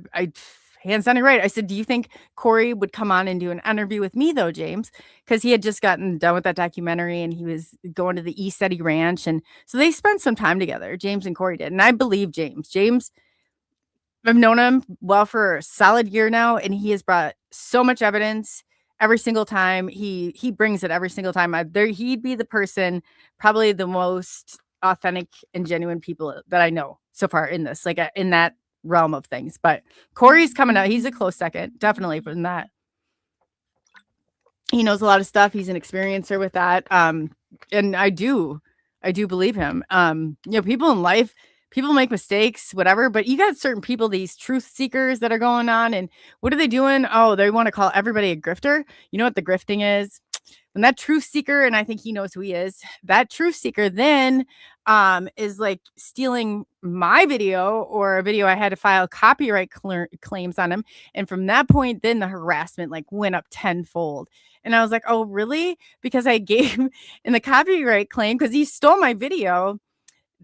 hands down, you're right. I said, do you think Corey would come on and do an interview with me though, James? Because he had just gotten done with that documentary and he was going to the EVPI ranch. And so they spent some time together, James and Corey did. And I believe James. I've known him well for a solid year now, and he has brought so much evidence every single time. He brings it every single time. He'd be the person, probably the most authentic and genuine people that I know so far in this, like in that realm of things. But Corey's coming out. He's a close second, definitely, from that. He knows a lot of stuff. He's an experiencer with that. And I do believe him. People in life, people make mistakes, whatever, but you got certain people, these truth seekers that are going on, and what are they doing? Oh, they want to call everybody a grifter. You know what the grifting is? When that truth seeker, and I think he knows who he is, that truth seeker then is like stealing my video, or a video I had to file copyright claims on him. And from that point, then the harassment like went up tenfold. And I was like, oh, really? Because I gave him in the copyright claim, because he stole my video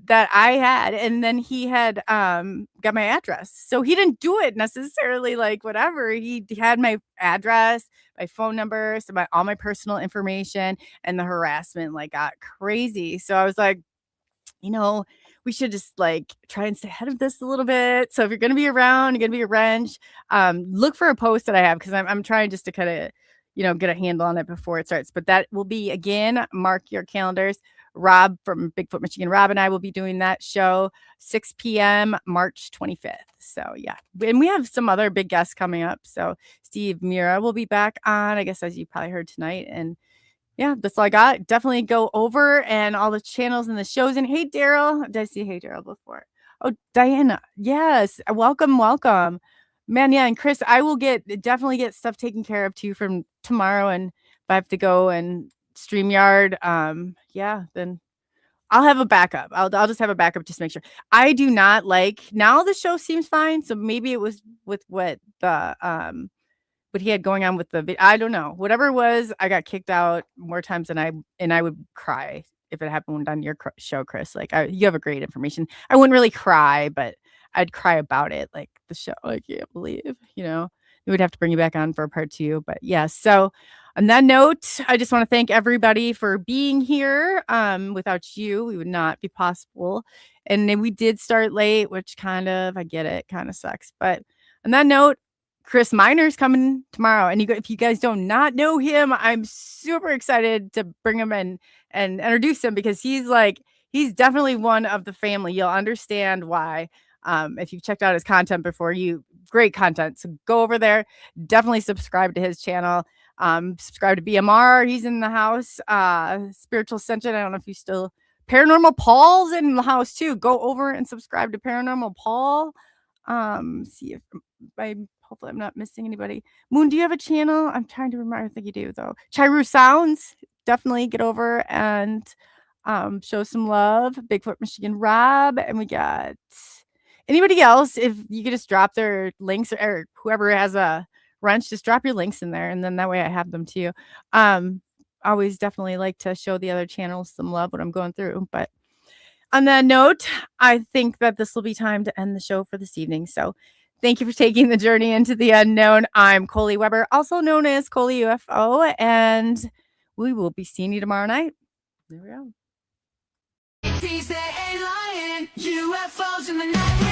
that I had, and then he had got my address. So he didn't do it necessarily like whatever. He had my address, my phone number, so all my personal information, and the harassment like got crazy. So I was like, we should just like try and stay ahead of this a little bit. So if you're going to be around, you're going to be a wrench, look for a post that I have, because I'm trying just to kind of, get a handle on it before it starts. But that will be, again, mark your calendars. Rob from Bigfoot, Michigan, Rob and I will be doing that show 6 p.m. March 25th. So yeah, and we have some other big guests coming up. So Steve Mira will be back on, I guess, as you probably heard tonight. And yeah, that's all I got. Definitely go over and all the channels and the shows. And hey, Daryl, did I see hey Daryl before? Oh, Diana, yes, welcome. Man, yeah, and Chris, I will definitely get stuff taken care of too from tomorrow. And if I have to go and StreamYard, then I'll have a backup. I'll just have a backup just to make sure. I do not like, now the show seems fine, so maybe it was with what he had going on with the I don't know. Whatever it was, I got kicked out more times than I would cry if it happened on your show, Chris. Like, you have a great information. I wouldn't really cry, but I'd cry about it, like the show. I can't believe, we would have to bring you back on for a part 2. But yeah, so on that note, I just want to thank everybody for being here. Without you, we would not be possible. And then we did start late, which I get it, kind of sucks. But on that note, Chris Miner's coming tomorrow. And if you guys do not know him, I'm super excited to bring him in and introduce him, because he's definitely one of the family. You'll understand why. If you've checked out his content before, great content. So go over there, definitely subscribe to his channel. Subscribe to BMR. He's in the house. Spiritual Ascension. I don't know if you still, Paranormal Paul's in the house too. Go over and subscribe to Paranormal Paul. See if hopefully I'm not missing anybody. Moon, do you have a channel? I'm trying to remember. I think you do though. Cherie Sounds. Definitely get over and show some love. Bigfoot Michigan Rob, and we got anybody else. If you could just drop their links, or whoever has a wrench, just drop your links in there, and then that way I have them too. Always definitely like to show the other channels some love when I'm going through. But On that note, I think that this will be time to end the show for this evening. So thank you for taking the journey into the unknown. I'm Coley Weber, also known as Coley UFO, and we will be seeing you tomorrow night. There we go. He said, ain't lying, UFOs in the night.